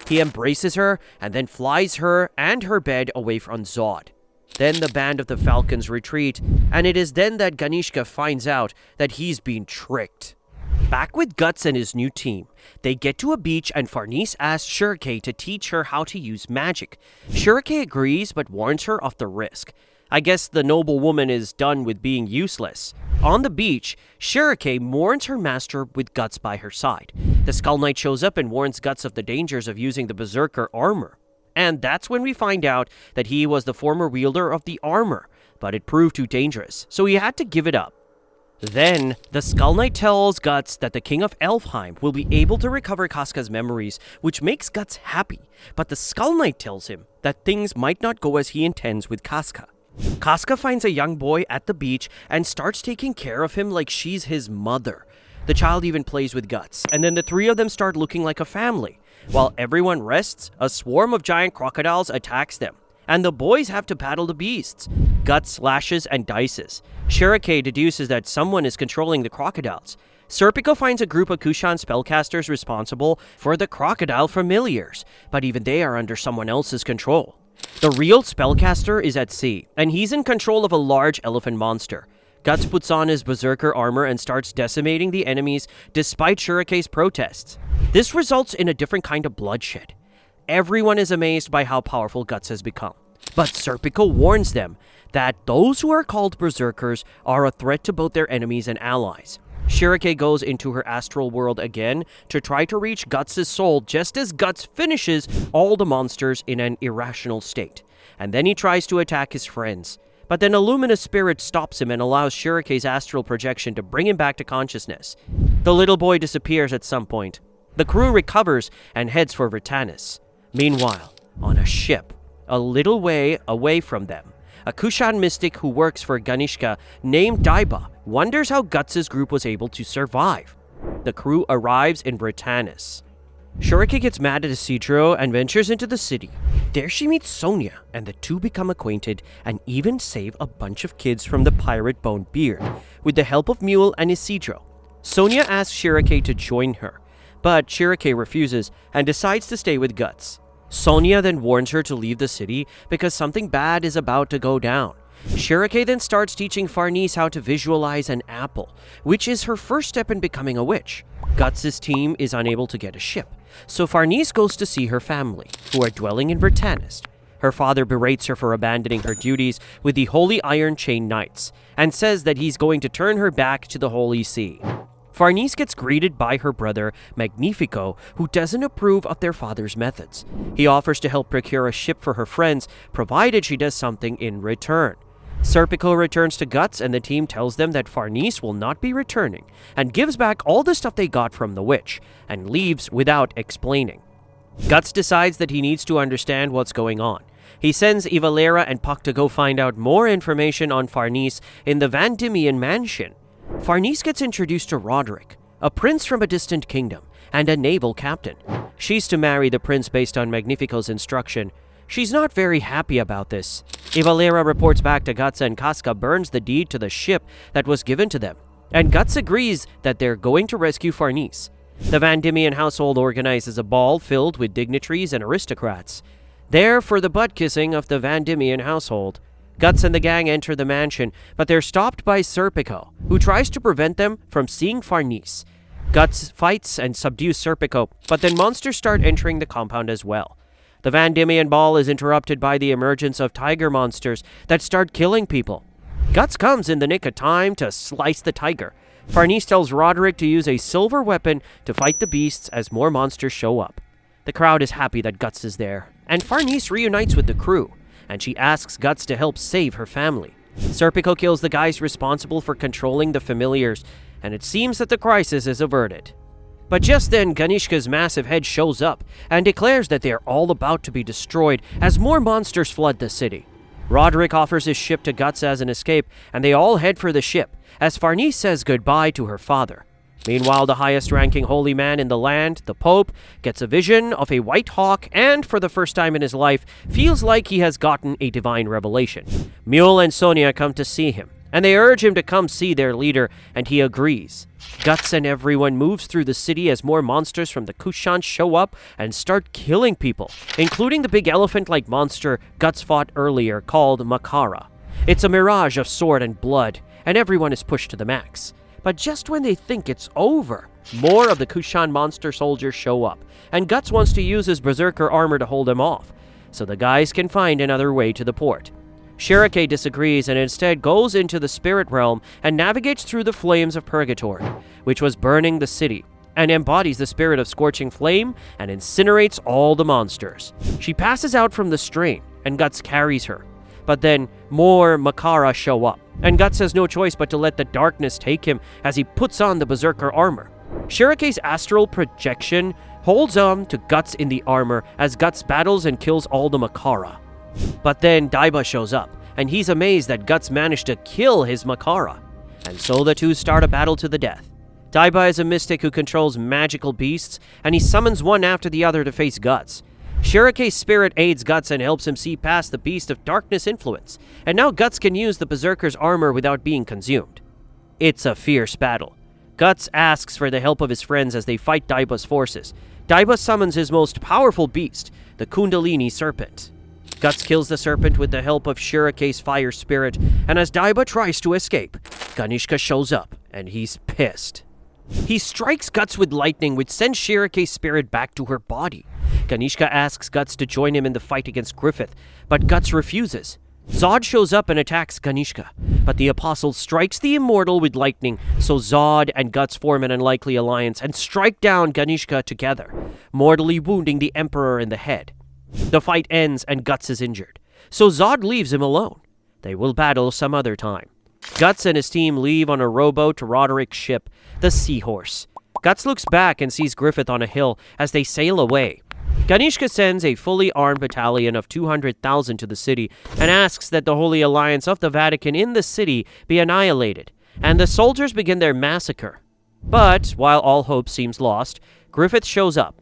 He embraces her and then flies her and her bed away from Zodd. Then the band of the Falcons retreat, and it is then that Ganishka finds out that he's been tricked. Back with Guts and his new team, they get to a beach and Farese asks Shirake to teach her how to use magic. Shirake agrees but warns her of the risk. I guess the noble woman is done with being useless. On the beach, Shirake mourns her master with Guts by her side. The Skull Knight shows up and warns Guts of the dangers of using the Berserker Armor. And that's when we find out that he was the former wielder of the armor, but it proved too dangerous, so he had to give it up. Then, the Skull Knight tells Guts that the King of Elfhelm will be able to recover Casca's memories, which makes Guts happy, but the Skull Knight tells him that things might not go as he intends with Casca. Casca finds a young boy at the beach and starts taking care of him like she's his mother. The child even plays with Guts, and then the three of them start looking like a family. While everyone rests, a swarm of giant crocodiles attacks them, and the boys have to battle the beasts. Guts slashes and dices. Shirake deduces that someone is controlling the crocodiles. Serpico finds a group of Kushan spellcasters responsible for the crocodile familiars, but even they are under someone else's control. The real spellcaster is at sea, and he's in control of a large elephant monster. Guts puts on his Berserker armor and starts decimating the enemies despite Shirake's protests. This results in a different kind of bloodshed. Everyone is amazed by how powerful Guts has become. But Serpico warns them that those who are called Berserkers are a threat to both their enemies and allies. Shirake goes into her astral world again to try to reach Guts' soul just as Guts finishes all the monsters in an irrational state. And then he tries to attack his friends. But then a luminous spirit stops him and allows Shirake's astral projection to bring him back to consciousness. The little boy disappears at some point. The crew recovers and heads for Vertanis. Meanwhile, on a ship, a little way away from them, a Kushan mystic who works for Ganishka named Daiba wonders how Guts' group was able to survive. The crew arrives in Vertanis. Shirake gets mad at Isidro and ventures into the city. There she meets Sonia, and the two become acquainted and even save a bunch of kids from the pirate Bone Beard with the help of Mule and Isidro. Sonia asks Shirake to join her, but Shirake refuses and decides to stay with Guts. Sonia then warns her to leave the city because something bad is about to go down. Shirake then starts teaching Farese how to visualize an apple, which is her first step in becoming a witch. Guts' team is unable to get a ship, so Farese goes to see her family, who are dwelling in Vertanis. Her father berates her for abandoning her duties with the Holy Iron Chain Knights, and says that he's going to turn her back to the Holy See. Farese gets greeted by her brother, Magnifico, who doesn't approve of their father's methods. He offers to help procure a ship for her friends, provided she does something in return. Serpico returns to Guts, and the team tells them that Farese will not be returning, and gives back all the stuff they got from the witch, and leaves without explaining. Guts decides that he needs to understand what's going on. He sends Ivalera and Puck to go find out more information on Farese in the Van Diemen mansion. Farese gets introduced to Roderick, a prince from a distant kingdom, and a naval captain. She's to marry the prince based on Magnifico's instruction. She's not very happy about this. Ivalera reports back to Guts, and Casca burns the deed to the ship that was given to them. And Guts agrees that they're going to rescue Farese. The Van Diemen household organizes a ball filled with dignitaries and aristocrats. There for the butt-kissing of the Van Diemen household. Guts and the gang enter the mansion, but they're stopped by Serpico, who tries to prevent them from seeing Farese. Guts fights and subdues Serpico, but then monsters start entering the compound as well. The Van Diemen ball is interrupted by the emergence of tiger monsters that start killing people. Guts comes in the nick of time to slice the tiger. Farese tells Roderick to use a silver weapon to fight the beasts as more monsters show up. The crowd is happy that Guts is there, and Farese reunites with the crew, and she asks Guts to help save her family. Serpico kills the guys responsible for controlling the familiars, and it seems that the crisis is averted. But just then, Ganishka's massive head shows up and declares that they are all about to be destroyed as more monsters flood the city. Roderick offers his ship to Guts as an escape, and they all head for the ship, as Farese says goodbye to her father. Meanwhile, the highest-ranking holy man in the land, the Pope, gets a vision of a white hawk and, for the first time in his life, feels like he has gotten a divine revelation. Mule and Sonia come to see him, and they urge him to come see their leader, and he agrees. Guts and everyone moves through the city as more monsters from the Kushan show up and start killing people, including the big elephant-like monster Guts fought earlier called Makara. It's a mirage of sword and blood, and everyone is pushed to the max. But just when they think it's over, more of the Kushan monster soldiers show up, and Guts wants to use his Berserker armor to hold them off, so the guys can find another way to the port. Shirake disagrees and instead goes into the spirit realm and navigates through the flames of Purgatory, which was burning the city, and embodies the spirit of scorching flame and incinerates all the monsters. She passes out from the strain, and Guts carries her. But then more Makara show up, and Guts has no choice but to let the darkness take him as he puts on the Berserker armor. Shirake's astral projection holds on to Guts in the armor as Guts battles and kills all the Makara. But then Daiba shows up, and he's amazed that Guts managed to kill his Makara. And so the two start a battle to the death. Daiba is a mystic who controls magical beasts, and he summons one after the other to face Guts. Shirake's spirit aids Guts and helps him see past the beast of darkness influence, and now Guts can use the Berserker's armor without being consumed. It's a fierce battle. Guts asks for the help of his friends as they fight Daiba's forces. Daiba summons his most powerful beast, the Kundalini Serpent. Guts kills the serpent with the help of Shirake's fire spirit, and as Daiba tries to escape, Ganishka shows up, and he's pissed. He strikes Guts with lightning, which sends Shirake's spirit back to her body. Ganishka asks Guts to join him in the fight against Griffith, but Guts refuses. Zodd shows up and attacks Ganishka, but the Apostle strikes the Immortal with lightning, so Zodd and Guts form an unlikely alliance and strike down Ganishka together, mortally wounding the Emperor in the head. The fight ends and Guts is injured, so Zodd leaves him alone. They will battle some other time. Guts and his team leave on a rowboat to Roderick's ship, the Seahorse. Guts looks back and sees Griffith on a hill as they sail away. Ganishka sends a fully armed battalion of 200,000 to the city and asks that the Holy Alliance of the Vatican in the city be annihilated, and the soldiers begin their massacre. But, while all hope seems lost, Griffith shows up.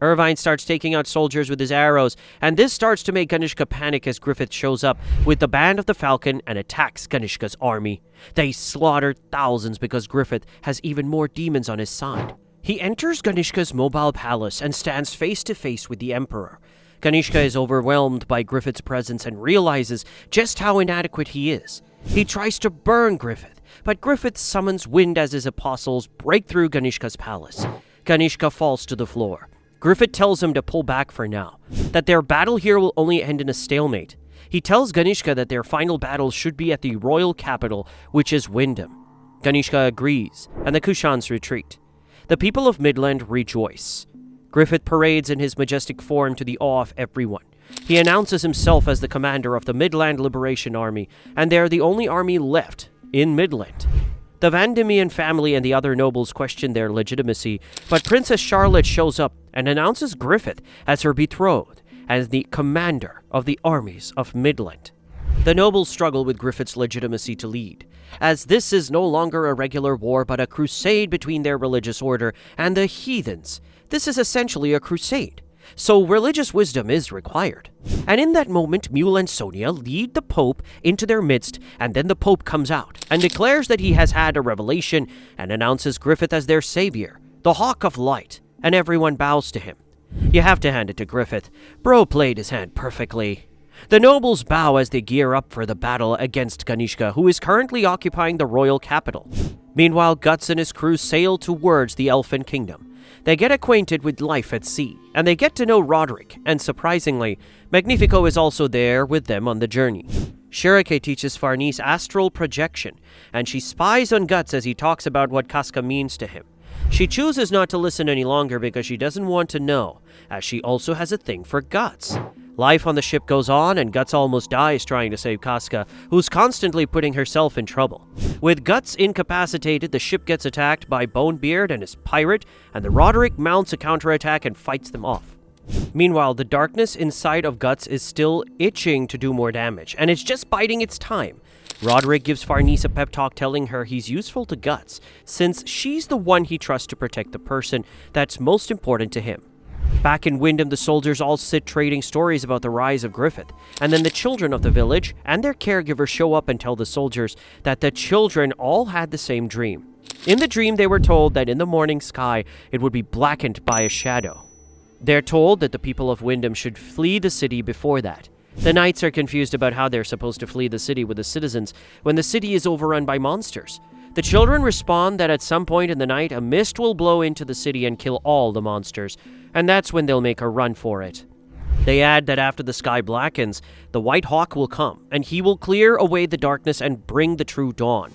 Irvine starts taking out soldiers with his arrows, and this starts to make Ganishka panic as Griffith shows up with the Band of the Falcon and attacks Ganishka's army. They slaughter thousands because Griffith has even more demons on his side. He enters Ganishka's mobile palace and stands face to face with the Emperor. Ganishka is overwhelmed by Griffith's presence and realizes just how inadequate he is. He tries to burn Griffith, but Griffith summons wind as his apostles break through Ganishka's palace. Ganishka falls to the floor. Griffith tells him to pull back for now, that their battle here will only end in a stalemate. He tells Ganishka that their final battle should be at the royal capital, which is Windham. Ganishka agrees, and the Kushans retreat. The people of Midland rejoice. Griffith parades in his majestic form to the awe of everyone. He announces himself as the commander of the Midland Liberation Army, and they're the only army left in Midland. The Van Diemen family and the other nobles question their legitimacy, but Princess Charlotte shows up and announces Griffith as her betrothed, as the commander of the armies of Midland. The nobles struggle with Griffith's legitimacy to lead, as this is no longer a regular war but a crusade between their religious order and the heathens. This is essentially a crusade, so religious wisdom is required. And in that moment, Mule and Sonia lead the Pope into their midst, and then the Pope comes out and declares that he has had a revelation and announces Griffith as their savior, the Hawk of Light, and everyone bows to him. You have to hand it to Griffith. Bro played his hand perfectly. The nobles bow as they gear up for the battle against Ganishka, who is currently occupying the royal capital. Meanwhile, Guts and his crew sail towards the Elfin Kingdom. They get acquainted with life at sea, and they get to know Roderick, and surprisingly, Magnifico is also there with them on the journey. Shirake teaches Farese astral projection, and she spies on Guts as he talks about what Casca means to him. She chooses not to listen any longer because she doesn't want to know, as she also has a thing for Guts. Life on the ship goes on, and Guts almost dies trying to save Casca, who's constantly putting herself in trouble. With Guts incapacitated, the ship gets attacked by Bonebeard and his pirate, and the Roderick mounts a counterattack and fights them off. Meanwhile, the darkness inside of Guts is still itching to do more damage, and it's just biding its time. Roderick gives Farese a pep talk telling her he's useful to Guts, since she's the one he trusts to protect the person that's most important to him. Back in Windham, the soldiers all sit trading stories about the rise of Griffith, and then the children of the village and their caregivers show up and tell the soldiers that the children all had the same dream. In the dream, they were told that in the morning sky, it would be blackened by a shadow. They're told that the people of Windham should flee the city before that. The knights are confused about how they're supposed to flee the city with the citizens when the city is overrun by monsters. The children respond that at some point in the night, a mist will blow into the city and kill all the monsters, and that's when they'll make a run for it. They add that after the sky blackens, the White Hawk will come, and he will clear away the darkness and bring the true dawn.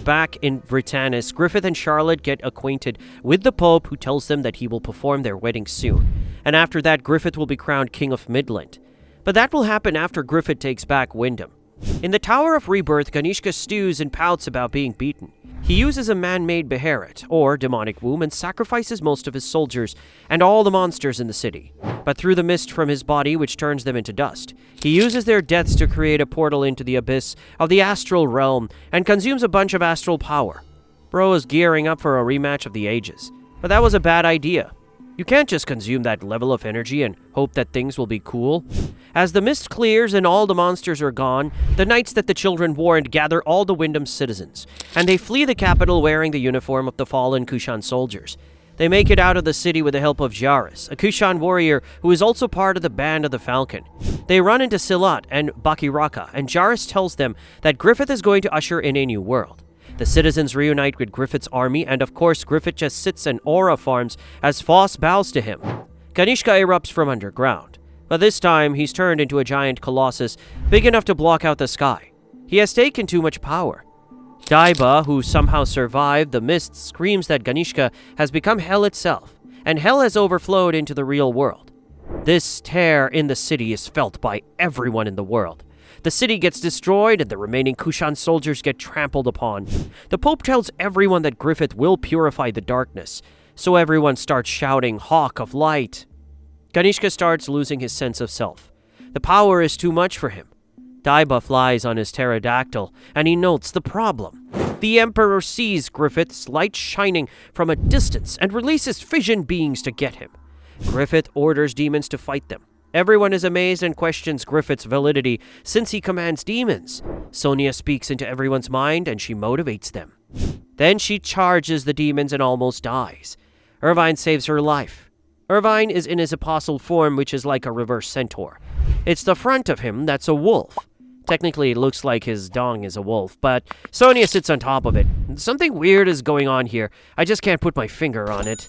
Back in Britannis, Griffith and Charlotte get acquainted with the Pope, who tells them that he will perform their wedding soon, and after that, Griffith will be crowned King of Midland. But that will happen after Griffith takes back Windham. In the Tower of Rebirth, Ganishka stews and pouts about being beaten. He uses a man-made Beherit, or demonic womb, and sacrifices most of his soldiers and all the monsters in the city. But through the mist from his body, which turns them into dust, he uses their deaths to create a portal into the abyss of the astral realm and consumes a bunch of astral power. Bro is gearing up for a rematch of the ages, but that was a bad idea. You can't just consume that level of energy and hope that things will be cool. As the mist clears and all the monsters are gone, the knights that the children wore and gather all the Wyndham citizens, and they flee the capital wearing the uniform of the fallen Kushan soldiers. They make it out of the city with the help of Jairus, a Kushan warrior who is also part of the Band of the Falcon. They run into Silat and Bakiraka, and Jairus tells them that Griffith is going to usher in a new world. The citizens reunite with Griffith's army, and of course Griffith just sits and aura farms as Foss bows to him. Ganishka erupts from underground, but this time he's turned into a giant colossus big enough to block out the sky. He has taken too much power. Daiba, who somehow survived the mist, screams that Ganishka has become hell itself, and hell has overflowed into the real world. This tear in the city is felt by everyone in the world. The city gets destroyed and the remaining Kushan soldiers get trampled upon. The Pope tells everyone that Griffith will purify the darkness, so everyone starts shouting, "Hawk of Light!" Ganishka starts losing his sense of self. The power is too much for him. Daiba flies on his pterodactyl, and he notes the problem. The Emperor sees Griffith's light shining from a distance and releases fission beings to get him. Griffith orders demons to fight them. Everyone is amazed and questions Griffith's validity since he commands demons. Sonia speaks into everyone's mind and she motivates them. Then she charges the demons and almost dies. Irvine saves her life. Irvine is in his apostle form, which is like a reverse centaur. It's the front of him that's a wolf. Technically, it looks like his dong is a wolf, but Sonia sits on top of it. Something weird is going on here. I just can't put my finger on it.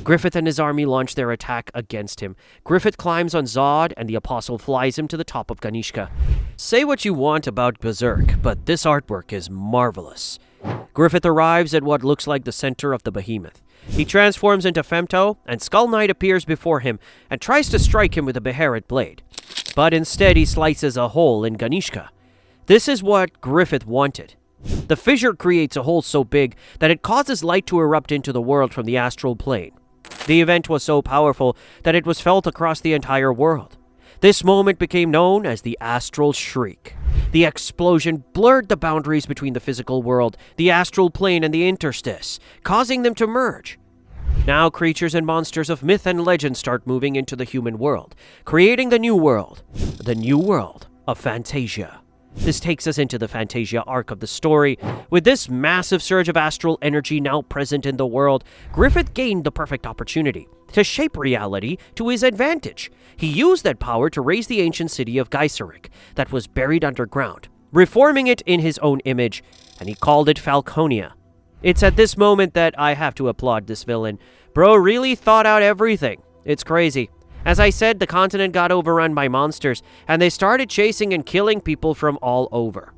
Griffith and his army launch their attack against him. Griffith climbs on Zodd, and the Apostle flies him to the top of Ganishka. Say what you want about Berserk, but this artwork is marvelous. Griffith arrives at what looks like the center of the behemoth. He transforms into Femto, and Skull Knight appears before him and tries to strike him with a Beherit blade. But instead he slices a hole in Ganishka. This is what Griffith wanted. The fissure creates a hole so big that it causes light to erupt into the world from the astral plane. The event was so powerful that it was felt across the entire world. This moment became known as the Astral Shriek. The explosion blurred the boundaries between the physical world, the astral plane, and the interstice, causing them to merge. Now creatures and monsters of myth and legend start moving into the human world, creating the new world of Fantasia. This takes us into the Fantasia arc of the story. With this massive surge of astral energy now present in the world, Griffith gained the perfect opportunity to shape reality to his advantage. He used that power to raise the ancient city of Gaiseric that was buried underground, reforming it in his own image, and he called it Falconia. It's at this moment that I have to applaud this villain. Bro really thought out everything. It's crazy. As I said, the continent got overrun by monsters, and they started chasing and killing people from all over.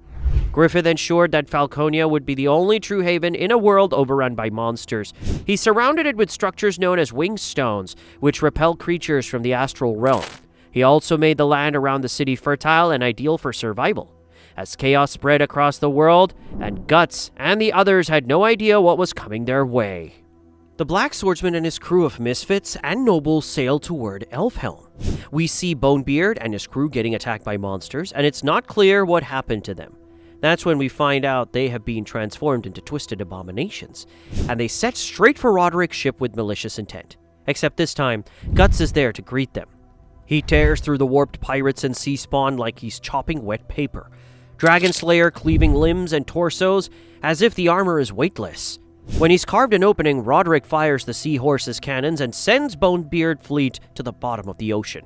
Griffith ensured that Falconia would be the only true haven in a world overrun by monsters. He surrounded it with structures known as wing stones, which repel creatures from the astral realm. He also made the land around the city fertile and ideal for survival. As chaos spread across the world, and Guts and the others had no idea what was coming their way. The Black Swordsman and his crew of misfits and nobles sail toward Elfhelm. We see Bonebeard and his crew getting attacked by monsters, and it's not clear what happened to them. That's when we find out they have been transformed into twisted abominations, and they set straight for Roderick's ship with malicious intent. Except this time, Guts is there to greet them. He tears through the warped pirates and sea spawn like he's chopping wet paper. Dragon Slayer cleaving limbs and torsos as if the armor is weightless. When he's carved an opening, Roderick fires the Seahorse's cannons and sends Bonebeard fleet to the bottom of the ocean.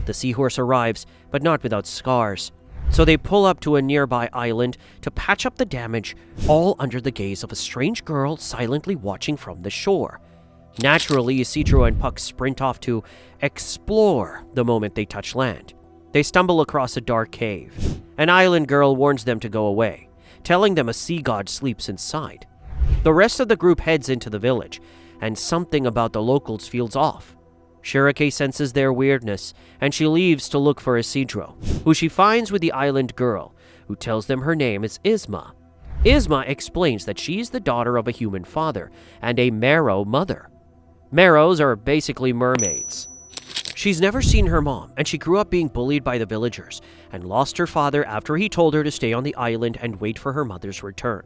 The Seahorse arrives, but not without scars. So they pull up to a nearby island to patch up the damage, all under the gaze of a strange girl silently watching from the shore. Naturally, Isidro and Puck sprint off to explore the moment they touch land. They stumble across a dark cave. An island girl warns them to go away, telling them a sea god sleeps inside. The rest of the group heads into the village, and something about the locals feels off. Shirake senses their weirdness, and she leaves to look for Isidro, who she finds with the island girl, who tells them her name is Isma. Isma explains that she's the daughter of a human father and a Marrow mother. Marrows are basically mermaids. She's never seen her mom, and she grew up being bullied by the villagers, and lost her father after he told her to stay on the island and wait for her mother's return.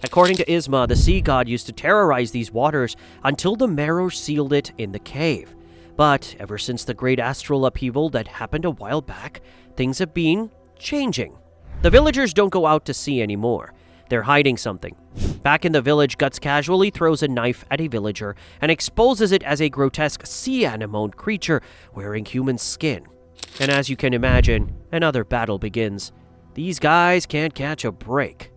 According to Isma, the sea god used to terrorize these waters until the marrow sealed it in the cave. But ever since the great astral upheaval that happened a while back, things have been changing. The villagers don't go out to sea anymore. They're hiding something. Back in the village, Guts casually throws a knife at a villager and exposes it as a grotesque sea anemone creature wearing human skin. And as you can imagine, another battle begins. These guys can't catch a break.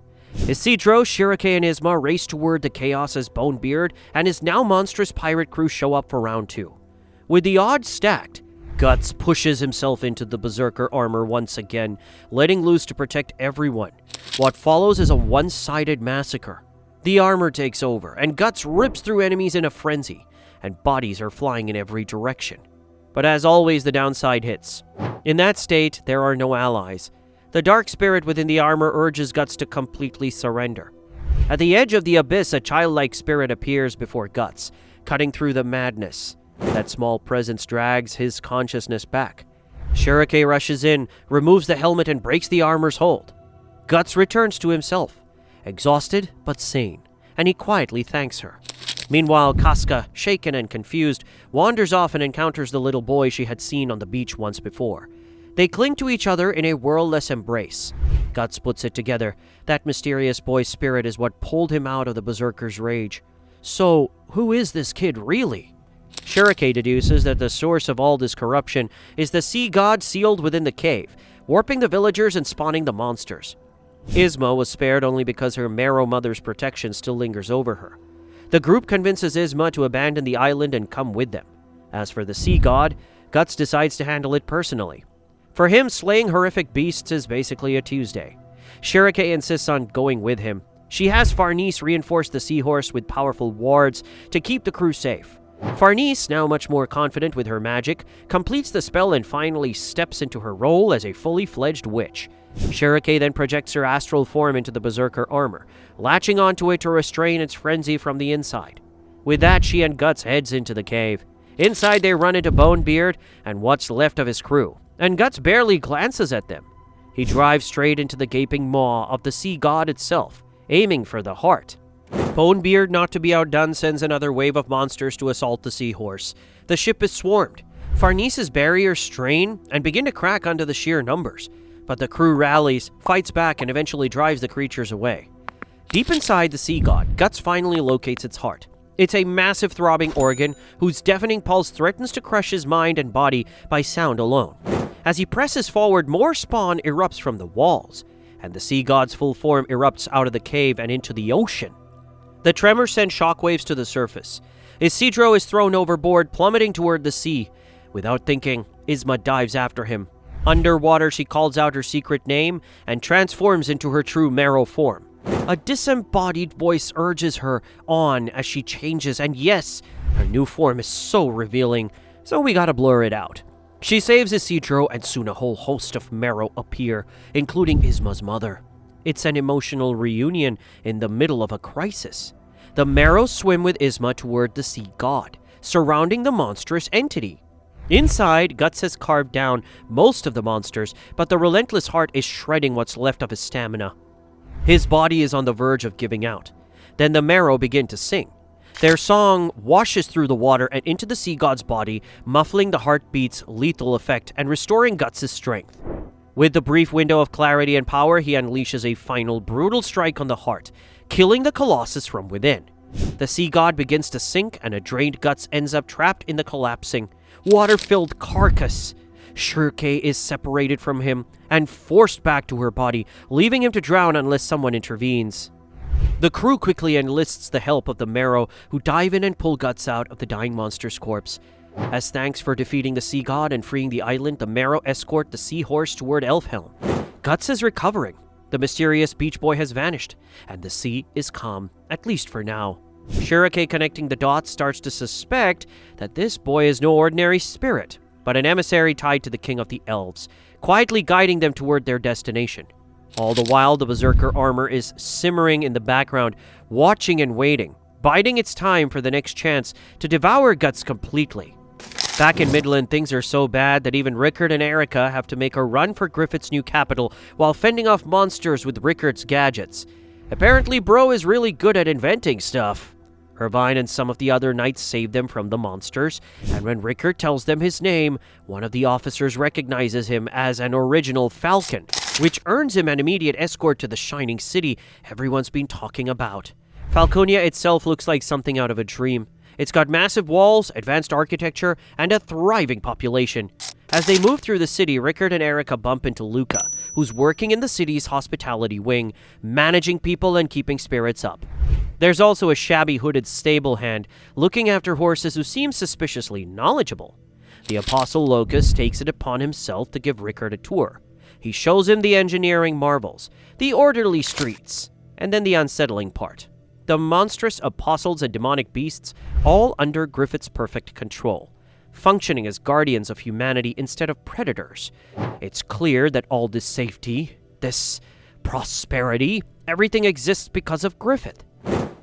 Isidro, Shirake, and Isma race toward the chaos as Bonebeard and his now monstrous pirate crew show up for round 2. With the odds stacked, Guts pushes himself into the Berserker Armor once again, letting loose to protect everyone. What follows is a one-sided massacre. The armor takes over, and Guts rips through enemies in a frenzy, and bodies are flying in every direction. But as always, the downside hits. In that state, there are no allies. The dark spirit within the armor urges Guts to completely surrender. At the edge of the abyss, a childlike spirit appears before Guts, cutting through the madness. That small presence drags his consciousness back. Shirake rushes in, removes the helmet, and breaks the armor's hold. Guts returns to himself, exhausted but sane, and he quietly thanks her. Meanwhile, Casca, shaken and confused, wanders off and encounters the little boy she had seen on the beach once before. They cling to each other in a world-less embrace. Guts puts it together. That mysterious boy's spirit is what pulled him out of the Berserker's rage. So, who is this kid really? Shirake deduces that the source of all this corruption is the sea god sealed within the cave, warping the villagers and spawning the monsters. Isma was spared only because her marrow mother's protection still lingers over her. The group convinces Isma to abandon the island and come with them. As for the sea god, Guts decides to handle it personally. For him, slaying horrific beasts is basically a Tuesday. Shirake insists on going with him. She has Farese reinforce the seahorse with powerful wards to keep the crew safe. Farese, now much more confident with her magic, completes the spell and finally steps into her role as a fully fledged witch. Shirake then projects her astral form into the Berserker armor, latching onto it to restrain its frenzy from the inside. With that, she and Guts heads into the cave. Inside, they run into Bonebeard and what's left of his crew, and Guts barely glances at them. He drives straight into the gaping maw of the sea god itself, aiming for the heart. Bonebeard, not to be outdone, sends another wave of monsters to assault the seahorse. The ship is swarmed. Farnese's barriers strain and begin to crack under the sheer numbers, but the crew rallies, fights back, and eventually drives the creatures away. Deep inside the sea god, Guts finally locates its heart. It's a massive throbbing organ whose deafening pulse threatens to crush his mind and body by sound alone. As he presses forward, more spawn erupts from the walls, and the sea god's full form erupts out of the cave and into the ocean. The tremors send shockwaves to the surface. Isidro is thrown overboard, plummeting toward the sea. Without thinking, Isma dives after him. Underwater, she calls out her secret name and transforms into her true marrow form. A disembodied voice urges her on as she changes, and yes, her new form is so revealing, so we gotta blur it out. She saves Isidro, and soon a whole host of marrow appear, including Isma's mother. It's an emotional reunion in the middle of a crisis. The marrow swim with Isma toward the sea god, surrounding the monstrous entity. Inside, Guts has carved down most of the monsters, but the relentless heart is shredding what's left of his stamina. His body is on the verge of giving out. Then the marrow begin to sing. Their song washes through the water and into the sea god's body, muffling the heartbeat's lethal effect and restoring Guts' strength. With the brief window of clarity and power, he unleashes a final brutal strike on the heart, killing the Colossus from within. The sea god begins to sink, and a drained Guts ends up trapped in the collapsing, water-filled carcass. Shirake is separated from him and forced back to her body, leaving him to drown unless someone intervenes. The crew quickly enlists the help of the marrow, who dive in and pull Guts out of the dying monster's corpse. As thanks for defeating the sea god and freeing the island, the marrow escort the seahorse toward Elfhelm. Guts is recovering. The mysterious beach boy has vanished, and the sea is calm, at least for now. Shirake, connecting the dots, starts to suspect that this boy is no ordinary spirit, but an emissary tied to the king of the elves, quietly guiding them toward their destination. All the while, the Berserker armor is simmering in the background, watching and waiting, biding its time for the next chance to devour Guts completely. Back in Midland, things are so bad that even Rickard and Erica have to make a run for Griffith's new capital while fending off monsters with Rickard's gadgets. Apparently, bro is really good at inventing stuff. Irvine and some of the other knights save them from the monsters, and when Rickard tells them his name, one of the officers recognizes him as an original Falcon, which earns him an immediate escort to the shining city everyone's been talking about. Falconia itself looks like something out of a dream. It's got massive walls, advanced architecture, and a thriving population. As they move through the city, Rickard and Erica bump into Luca, who's working in the city's hospitality wing, managing people and keeping spirits up. There's also a shabby hooded stable hand looking after horses who seems suspiciously knowledgeable. The Apostle Locus takes it upon himself to give Rickard a tour. He shows him the engineering marvels, the orderly streets, and then the unsettling part. The monstrous apostles and demonic beasts, all under Griffith's perfect control, functioning as guardians of humanity instead of predators. It's clear that all this safety, this prosperity, everything exists because of Griffith.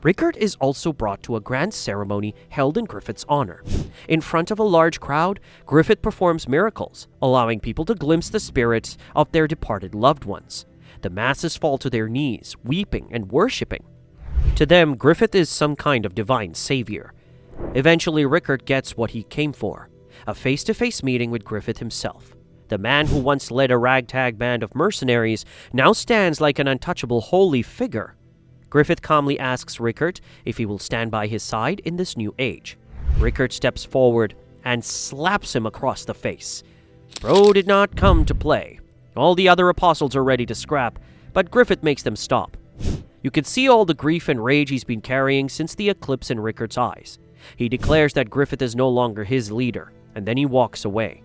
Rickard is also brought to a grand ceremony held in Griffith's honor. In front of a large crowd, Griffith performs miracles, allowing people to glimpse the spirits of their departed loved ones. The masses fall to their knees, weeping and worshipping. To them, Griffith is some kind of divine savior. Eventually, Rickard gets what he came for, a face-to-face meeting with Griffith himself. The man who once led a ragtag band of mercenaries now stands like an untouchable holy figure. Griffith calmly asks Rickard if he will stand by his side in this new age. Rickard steps forward and slaps him across the face. Bro did not come to play. All the other apostles are ready to scrap, but Griffith makes them stop. You can see all the grief and rage he's been carrying since the eclipse in Rickard's eyes. He declares that Griffith is no longer his leader, and then he walks away.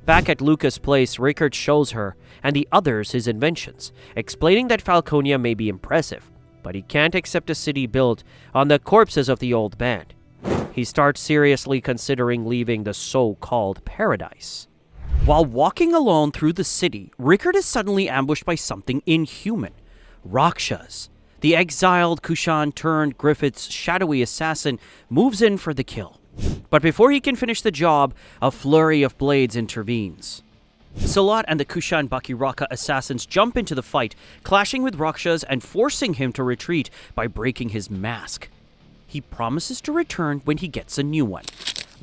Back at Luca's place, Rickard shows her and the others his inventions, explaining that Falconia may be impressive, but he can't accept a city built on the corpses of the old band. He starts seriously considering leaving the so-called paradise. While walking alone through the city, Rickard is suddenly ambushed by something inhuman. Rakshas. The exiled Kushan turned Griffith's shadowy assassin moves in for the kill. But before he can finish the job, a flurry of blades intervenes. Zodd and the Kushan Bakiraka assassins jump into the fight, clashing with Rakshas and forcing him to retreat by breaking his mask. He promises to return when he gets a new one.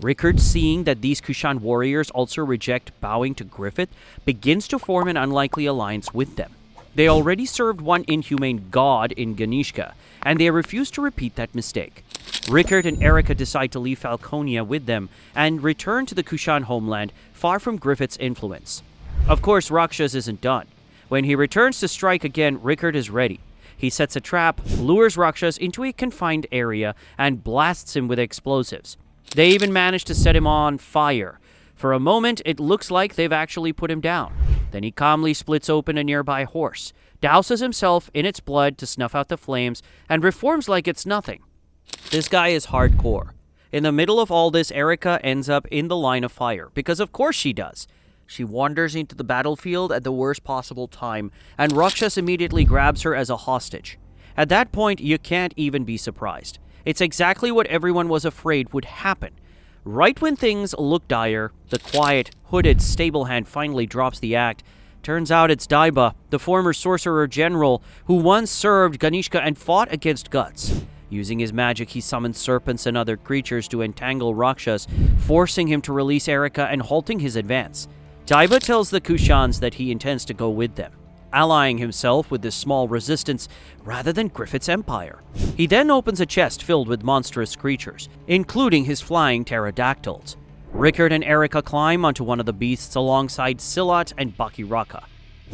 Rickard, seeing that these Kushan warriors also reject bowing to Griffith, begins to form an unlikely alliance with them. They already served one inhumane god in Ganishka, and they refuse to repeat that mistake. Rickard and Erica decide to leave Falconia with them and return to the Kushan homeland, far from Griffith's influence. Of course, Rakshas isn't done. When he returns to strike again, Rickard is ready. He sets a trap, lures Rakshas into a confined area, and blasts him with explosives. They even manage to set him on fire. For a moment, it looks like they've actually put him down. Then he calmly splits open a nearby horse, douses himself in its blood to snuff out the flames, and reforms like it's nothing. This guy is hardcore. In the middle of all this, Erica ends up in the line of fire, because of course she does. She wanders into the battlefield at the worst possible time, and Rakshas immediately grabs her as a hostage. At that point, you can't even be surprised. It's exactly what everyone was afraid would happen. Right when things look dire, the quiet, hooded stable hand finally drops the act. Turns out it's Daiba, the former sorcerer general who once served Ganishka and fought against Guts. Using his magic, he summons serpents and other creatures to entangle Rakshas, forcing him to release Erica and halting his advance. Daiba tells the Kushans that he intends to go with them, allying himself with this small resistance rather than Griffith's empire. He then opens a chest filled with monstrous creatures, including his flying pterodactyls. Rickard and Erica climb onto one of the beasts alongside Zodd and Bakiraka.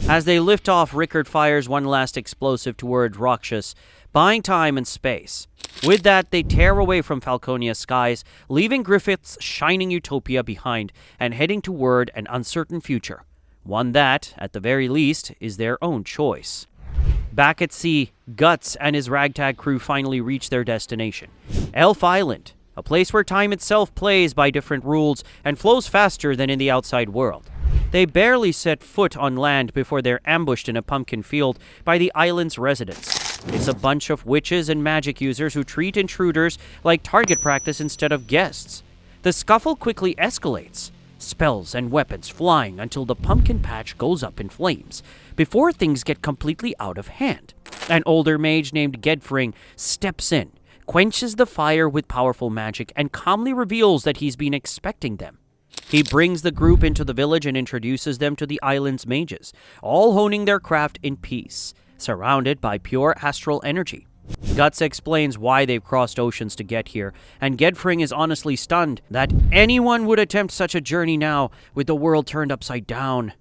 As they lift off, Rickard fires one last explosive toward Rakshas, buying time and space. With that, they tear away from Falconia's skies, leaving Griffith's shining utopia behind and heading toward an uncertain future. One that, at the very least, is their own choice. Back at sea, Guts and his ragtag crew finally reach their destination, Elf Island, a place where time itself plays by different rules and flows faster than in the outside world. They barely set foot on land before they're ambushed in a pumpkin field by the island's residents. It's a bunch of witches and magic users who treat intruders like target practice instead of guests. The scuffle quickly escalates. spells and weapons flying until the pumpkin patch goes up in flames, before things get completely out of hand. An older mage named Gedfring steps in, quenches the fire with powerful magic, and calmly reveals that he's been expecting them. He brings the group into the village and introduces them to the island's mages, all honing their craft in peace, surrounded by pure astral energy. Guts explains why they've crossed oceans to get here, and Gedfring is honestly stunned that anyone would attempt such a journey now, with the world turned upside down.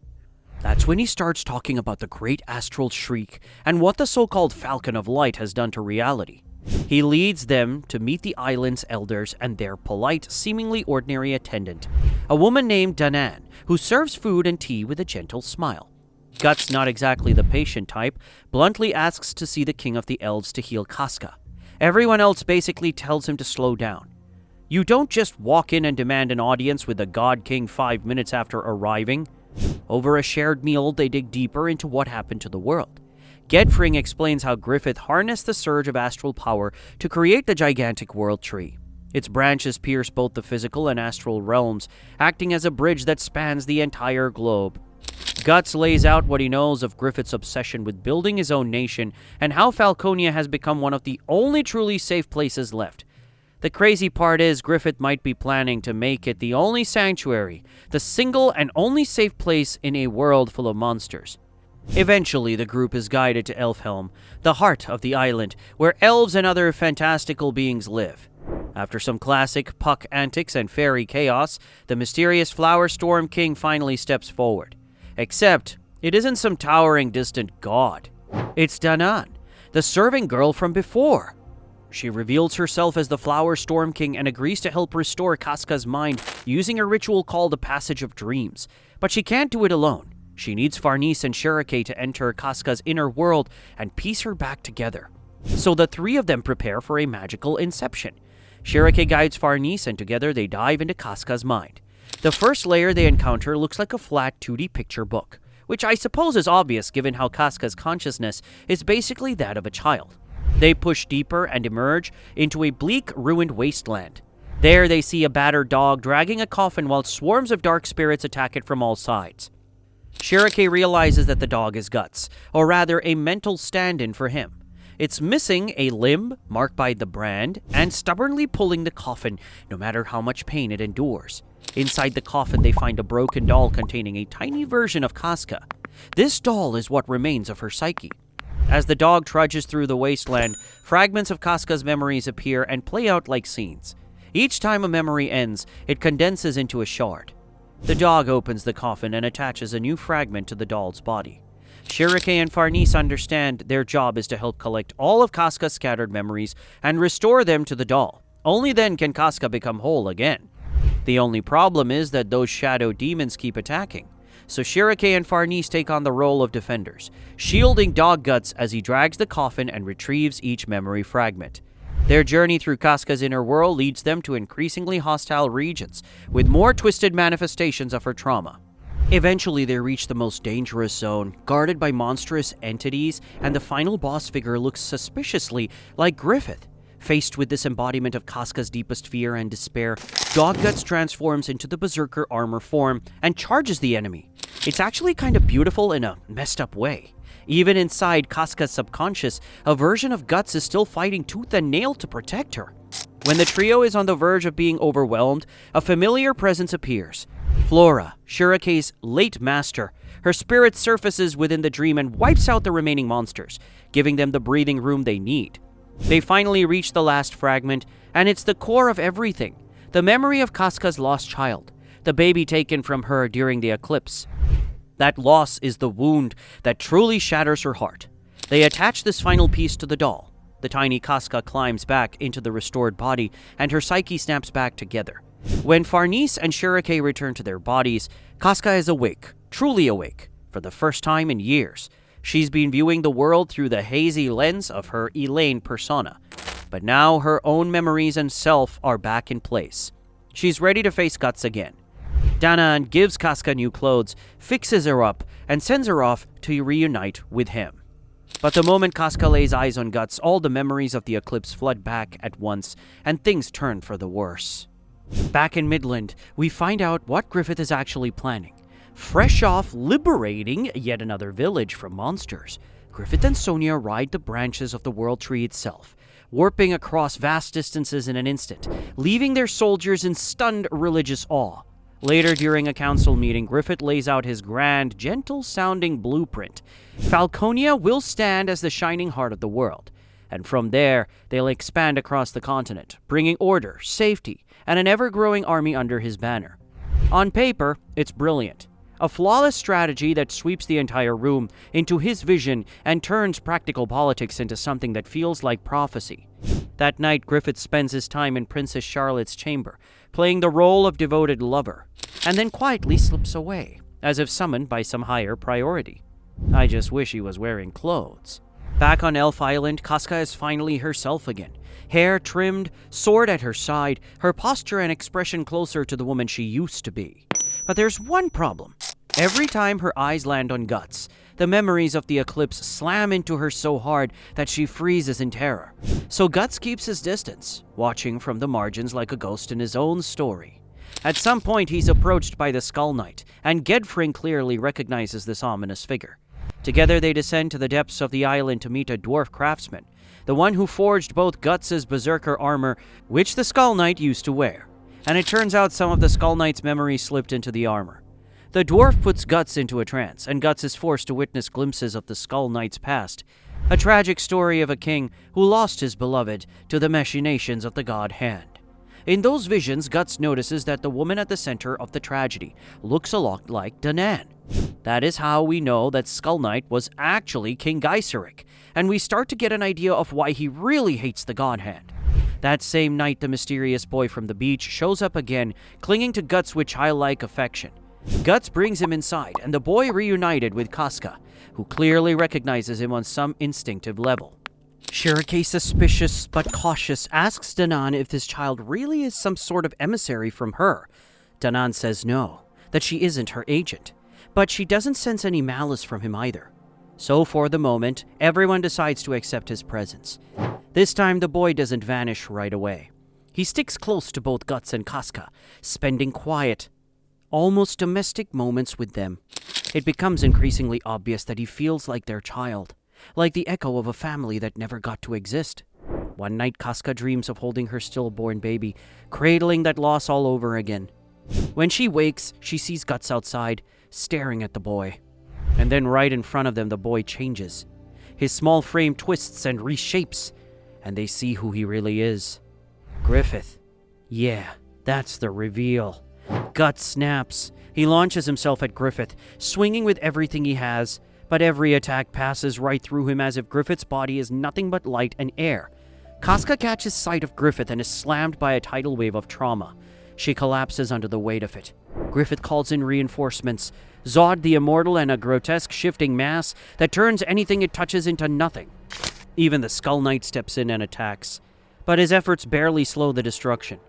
That's when he starts talking about the Great Astral Shriek and what the so-called Falcon of Light has done to reality. He leads them to meet the island's elders and their polite, seemingly ordinary attendant, a woman named Danan, who serves food and tea with a gentle smile. Guts, not exactly the patient type, bluntly asks to see the king of the elves to heal Casca. Everyone else basically tells him to slow down. You don't just walk in and demand an audience with the God King 5 minutes after arriving. Over a shared meal, they dig deeper into what happened to the world. Gedfring explains how Griffith harnessed the surge of astral power to create the gigantic world tree. Its branches pierce both the physical and astral realms, acting as a bridge that spans the entire globe. Guts lays out what he knows of Griffith's obsession with building his own nation and how Falconia has become one of the only truly safe places left. The crazy part is Griffith might be planning to make it the only sanctuary, the single and only safe place in a world full of monsters. Eventually, the group is guided to Elfhelm, the heart of the island, where elves and other fantastical beings live. After some classic puck antics and fairy chaos, the mysterious Flower Storm King finally steps forward. Except, it isn't some towering distant god. It's Danan, the serving girl from before. She reveals herself as the Flower Storm King and agrees to help restore Casca's mind using a ritual called the Passage of Dreams. But she can't do it alone. She needs Farese and Cherokee to enter Casca's inner world and piece her back together. So the three of them prepare for a magical inception. Cherokee guides Farese, and together they dive into Casca's mind. The first layer they encounter looks like a flat 2D picture book, which I suppose is obvious given how Casca's consciousness is basically that of a child. They push deeper and emerge into a bleak, ruined wasteland. There they see a battered dog dragging a coffin while swarms of dark spirits attack it from all sides. Cherokee realizes that the dog is Guts, or rather a mental stand-in for him. It's missing a limb, marked by the brand, and stubbornly pulling the coffin, no matter how much pain it endures. Inside the coffin, they find a broken doll containing a tiny version of Casca. This doll is what remains of her psyche. As the dog trudges through the wasteland, fragments of Casca's memories appear and play out like scenes. Each time a memory ends, it condenses into a shard. The dog opens the coffin and attaches a new fragment to the doll's body. Cherokee and Farese understand their job is to help collect all of Casca's scattered memories and restore them to the doll. Only then can Casca become whole again. The only problem is that those shadow demons keep attacking. So Cherokee and Farese take on the role of defenders, shielding Dog Guts as he drags the coffin and retrieves each memory fragment. Their journey through Casca's inner world leads them to increasingly hostile regions, with more twisted manifestations of her trauma. Eventually, they reach the most dangerous zone, guarded by monstrous entities, and the final boss figure looks suspiciously like Griffith. Faced with this embodiment of Casca's deepest fear and despair, Dog Guts transforms into the Berserker Armor form and charges the enemy. It's actually kind of beautiful in a messed up way. Even inside Casca's subconscious, a version of Guts is still fighting tooth and nail to protect her. When the trio is on the verge of being overwhelmed, a familiar presence appears. Flora, Cherokee's late master. Her spirit surfaces within the dream and wipes out the remaining monsters, giving them the breathing room they need. They finally reach the last fragment, and it's the core of everything. The memory of Casca's lost child, the baby taken from her during the Eclipse. That loss is the wound that truly shatters her heart. They attach this final piece to the doll. The tiny Casca climbs back into the restored body, and her psyche snaps back together. When Farese and Cherokee return to their bodies, Casca is awake, truly awake, for the first time in years. She's been viewing the world through the hazy lens of her Elaine persona, but now her own memories and self are back in place. She's ready to face Guts again. Danan gives Casca new clothes, fixes her up, and sends her off to reunite with him. But the moment Casca lays eyes on Guts, all the memories of the Eclipse flood back at once, and things turn for the worse. Back in Midland, we find out what Griffith is actually planning. Fresh off liberating yet another village from monsters, Griffith and Sonia ride the branches of the World Tree itself, warping across vast distances in an instant, leaving their soldiers in stunned religious awe. Later, during a council meeting, Griffith lays out his grand, gentle-sounding blueprint. Falconia will stand as the shining heart of the world, and from there, they'll expand across the continent, bringing order, safety, and an ever-growing army under his banner. On paper, it's brilliant. A flawless strategy that sweeps the entire room into his vision and turns practical politics into something that feels like prophecy. That night, Griffith spends his time in Princess Charlotte's chamber, playing the role of devoted lover, and then quietly slips away, as if summoned by some higher priority. I just wish he was wearing clothes. Back on Elf Island, Casca is finally herself again. Hair trimmed, sword at her side, her posture and expression closer to the woman she used to be. But there's one problem. Every time her eyes land on Guts, the memories of the Eclipse slam into her so hard that she freezes in terror. So Guts keeps his distance, watching from the margins like a ghost in his own story. At some point, he's approached by the Skull Knight, and Gedfring clearly recognizes this ominous figure. Together, they descend to the depths of the island to meet a dwarf craftsman, the one who forged both Guts' Berserker armor, which the Skull Knight used to wear. And it turns out some of the Skull Knight's memories slipped into the armor. The dwarf puts Guts into a trance, and Guts is forced to witness glimpses of the Skull Knight's past, a tragic story of a king who lost his beloved to the machinations of the God Hand. In those visions, Guts notices that the woman at the center of the tragedy looks a lot like Danan. That is how we know that Skull Knight was actually King Gaiseric, and we start to get an idea of why he really hates the God Hand. That same night, the mysterious boy from the beach shows up again, clinging to Guts with childlike affection. Guts brings him inside, and the boy reunited with Casca, who clearly recognizes him on some instinctive level. Shirake, suspicious but cautious, asks Danan if this child really is some sort of emissary from her. Danan says no, that she isn't her agent, but she doesn't sense any malice from him either. So for the moment, everyone decides to accept his presence. This time, the boy doesn't vanish right away. He sticks close to both Guts and Casca, spending quiet, almost domestic moments with them. It becomes increasingly obvious that he feels like their child, like the echo of a family that never got to exist. One night, Casca dreams of holding her stillborn baby, cradling that loss all over again. When she wakes, she sees Guts outside, staring at the boy. And then right in front of them, the boy changes. His small frame twists and reshapes, and they see who he really is. Griffith. Yeah, that's the reveal. Guts snaps. He launches himself at Griffith, swinging with everything he has, but every attack passes right through him as if Griffith's body is nothing but light and air. Casca catches sight of Griffith and is slammed by a tidal wave of trauma. She collapses under the weight of it. Griffith calls in reinforcements, Zodd the Immortal, and a grotesque shifting mass that turns anything it touches into nothing. Even the Skull Knight steps in and attacks, but his efforts barely slow the destruction.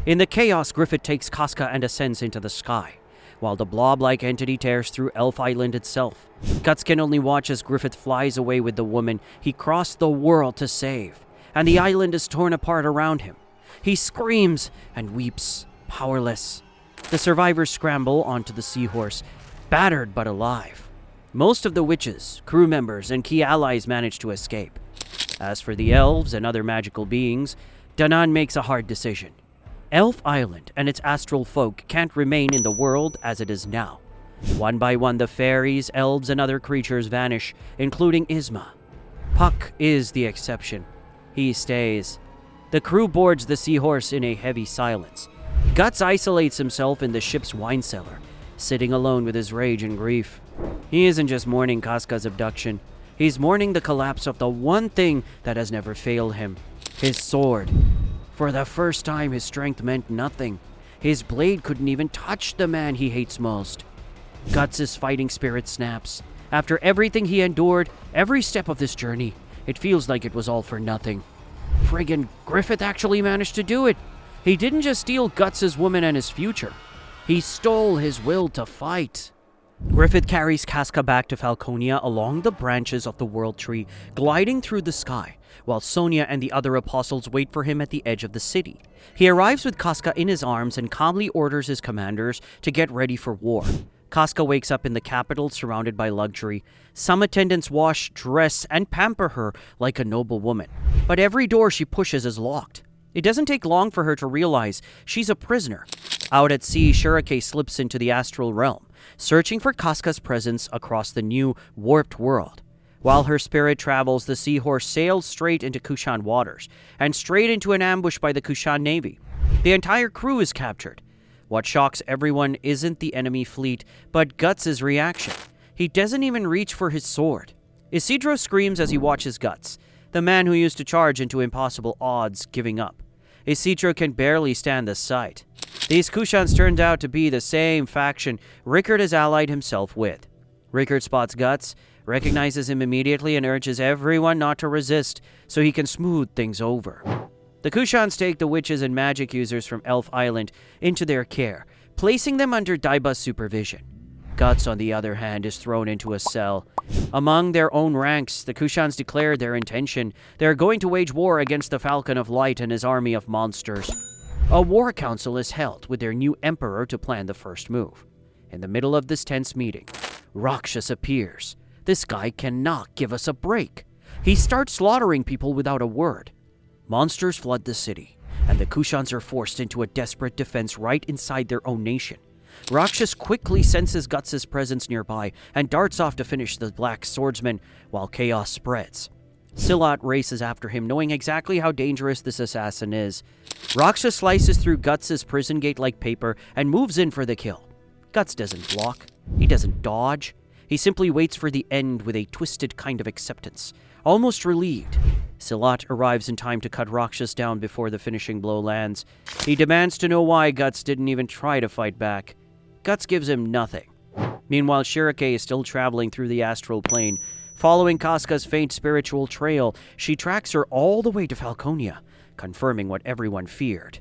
In the chaos, Griffith takes Casca and ascends into the sky, while the blob-like entity tears through Elf Island itself. Guts can only watch as Griffith flies away with the woman he crossed the world to save, and the island is torn apart around him. He screams and weeps, powerless. The survivors scramble onto the seahorse, battered but alive. Most of the witches, crew members, and key allies manage to escape. As for the elves and other magical beings, Danan makes a hard decision. Elf Island and its astral folk can't remain in the world as it is now. One by one, the fairies, elves, and other creatures vanish, including Isma. Puck is the exception. He stays. The crew boards the seahorse in a heavy silence. Guts isolates himself in the ship's wine cellar, sitting alone with his rage and grief. He isn't just mourning Casca's abduction. He's mourning the collapse of the one thing that has never failed him, his sword. For the first time, his strength meant nothing. His blade couldn't even touch the man he hates most. Guts' fighting spirit snaps. After everything he endured, every step of this journey, it feels like it was all for nothing. Friggin' Griffith actually managed to do it. He didn't just steal Guts' woman and his future. He stole his will to fight. Griffith carries Casca back to Falconia along the branches of the World Tree, gliding through the sky, while Sonia and the other apostles wait for him at the edge of the city. He arrives with Casca in his arms and calmly orders his commanders to get ready for war. Casca wakes up in the capital surrounded by luxury. Some attendants wash, dress, and pamper her like a noble woman. But every door she pushes is locked. It doesn't take long for her to realize she's a prisoner. Out at sea, Shirake slips into the astral realm, searching for Casca's presence across the new, warped world. While her spirit travels, the seahorse sails straight into Kushan waters, and straight into an ambush by the Kushan Navy. The entire crew is captured. What shocks everyone isn't the enemy fleet, but Guts' reaction. He doesn't even reach for his sword. Isidro screams as he watches Guts, the man who used to charge into impossible odds, giving up. Isidro can barely stand the sight. These Kushans turned out to be the same faction Rickard has allied himself with. Rickard spots Guts, recognizes him immediately, and urges everyone not to resist so he can smooth things over. The Kushans take the witches and magic users from Elf Island into their care, placing them under Daiba's supervision. Guts, on the other hand, is thrown into a cell. Among their own ranks, the Kushans declare their intention. They are going to wage war against the Falcon of Light and his army of monsters. A war council is held with their new emperor to plan the first move. In the middle of this tense meeting, Rakshas appears. This guy cannot give us a break. He starts slaughtering people without a word. Monsters flood the city, and the Kushans are forced into a desperate defense right inside their own nation. Rakshas quickly senses Guts' presence nearby and darts off to finish the Black Swordsman while chaos spreads. Silat races after him, knowing exactly how dangerous this assassin is. Rakshas slices through Guts' prison gate like paper and moves in for the kill. Guts doesn't block. He doesn't dodge. He simply waits for the end with a twisted kind of acceptance, almost relieved. Silat arrives in time to cut Rakshas down before the finishing blow lands. He demands to know why Guts didn't even try to fight back. Guts gives him nothing. Meanwhile, Shirake is still traveling through the astral plane. Following Casca's faint spiritual trail, she tracks her all the way to Falconia, confirming what everyone feared.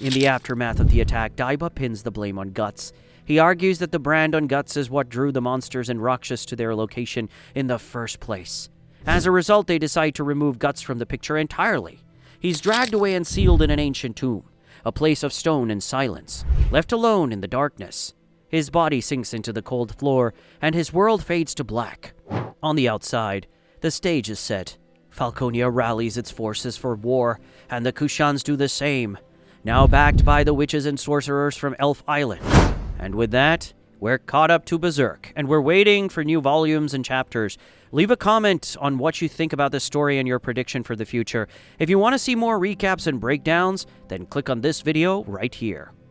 In the aftermath of the attack, Daiba pins the blame on Guts. He argues that the brand on Guts is what drew the monsters and Rakshas to their location in the first place. As a result, they decide to remove Guts from the picture entirely. He's dragged away and sealed in an ancient tomb, a place of stone and silence, left alone in the darkness. His body sinks into the cold floor, and his world fades to black. On the outside, the stage is set. Falconia rallies its forces for war, and the Kushans do the same, now backed by the witches and sorcerers from Elf Island. And with that, we're caught up to Berserk, and we're waiting for new volumes and chapters. Leave a comment on what you think about this story and your prediction for the future. If you want to see more recaps and breakdowns, then click on this video right here.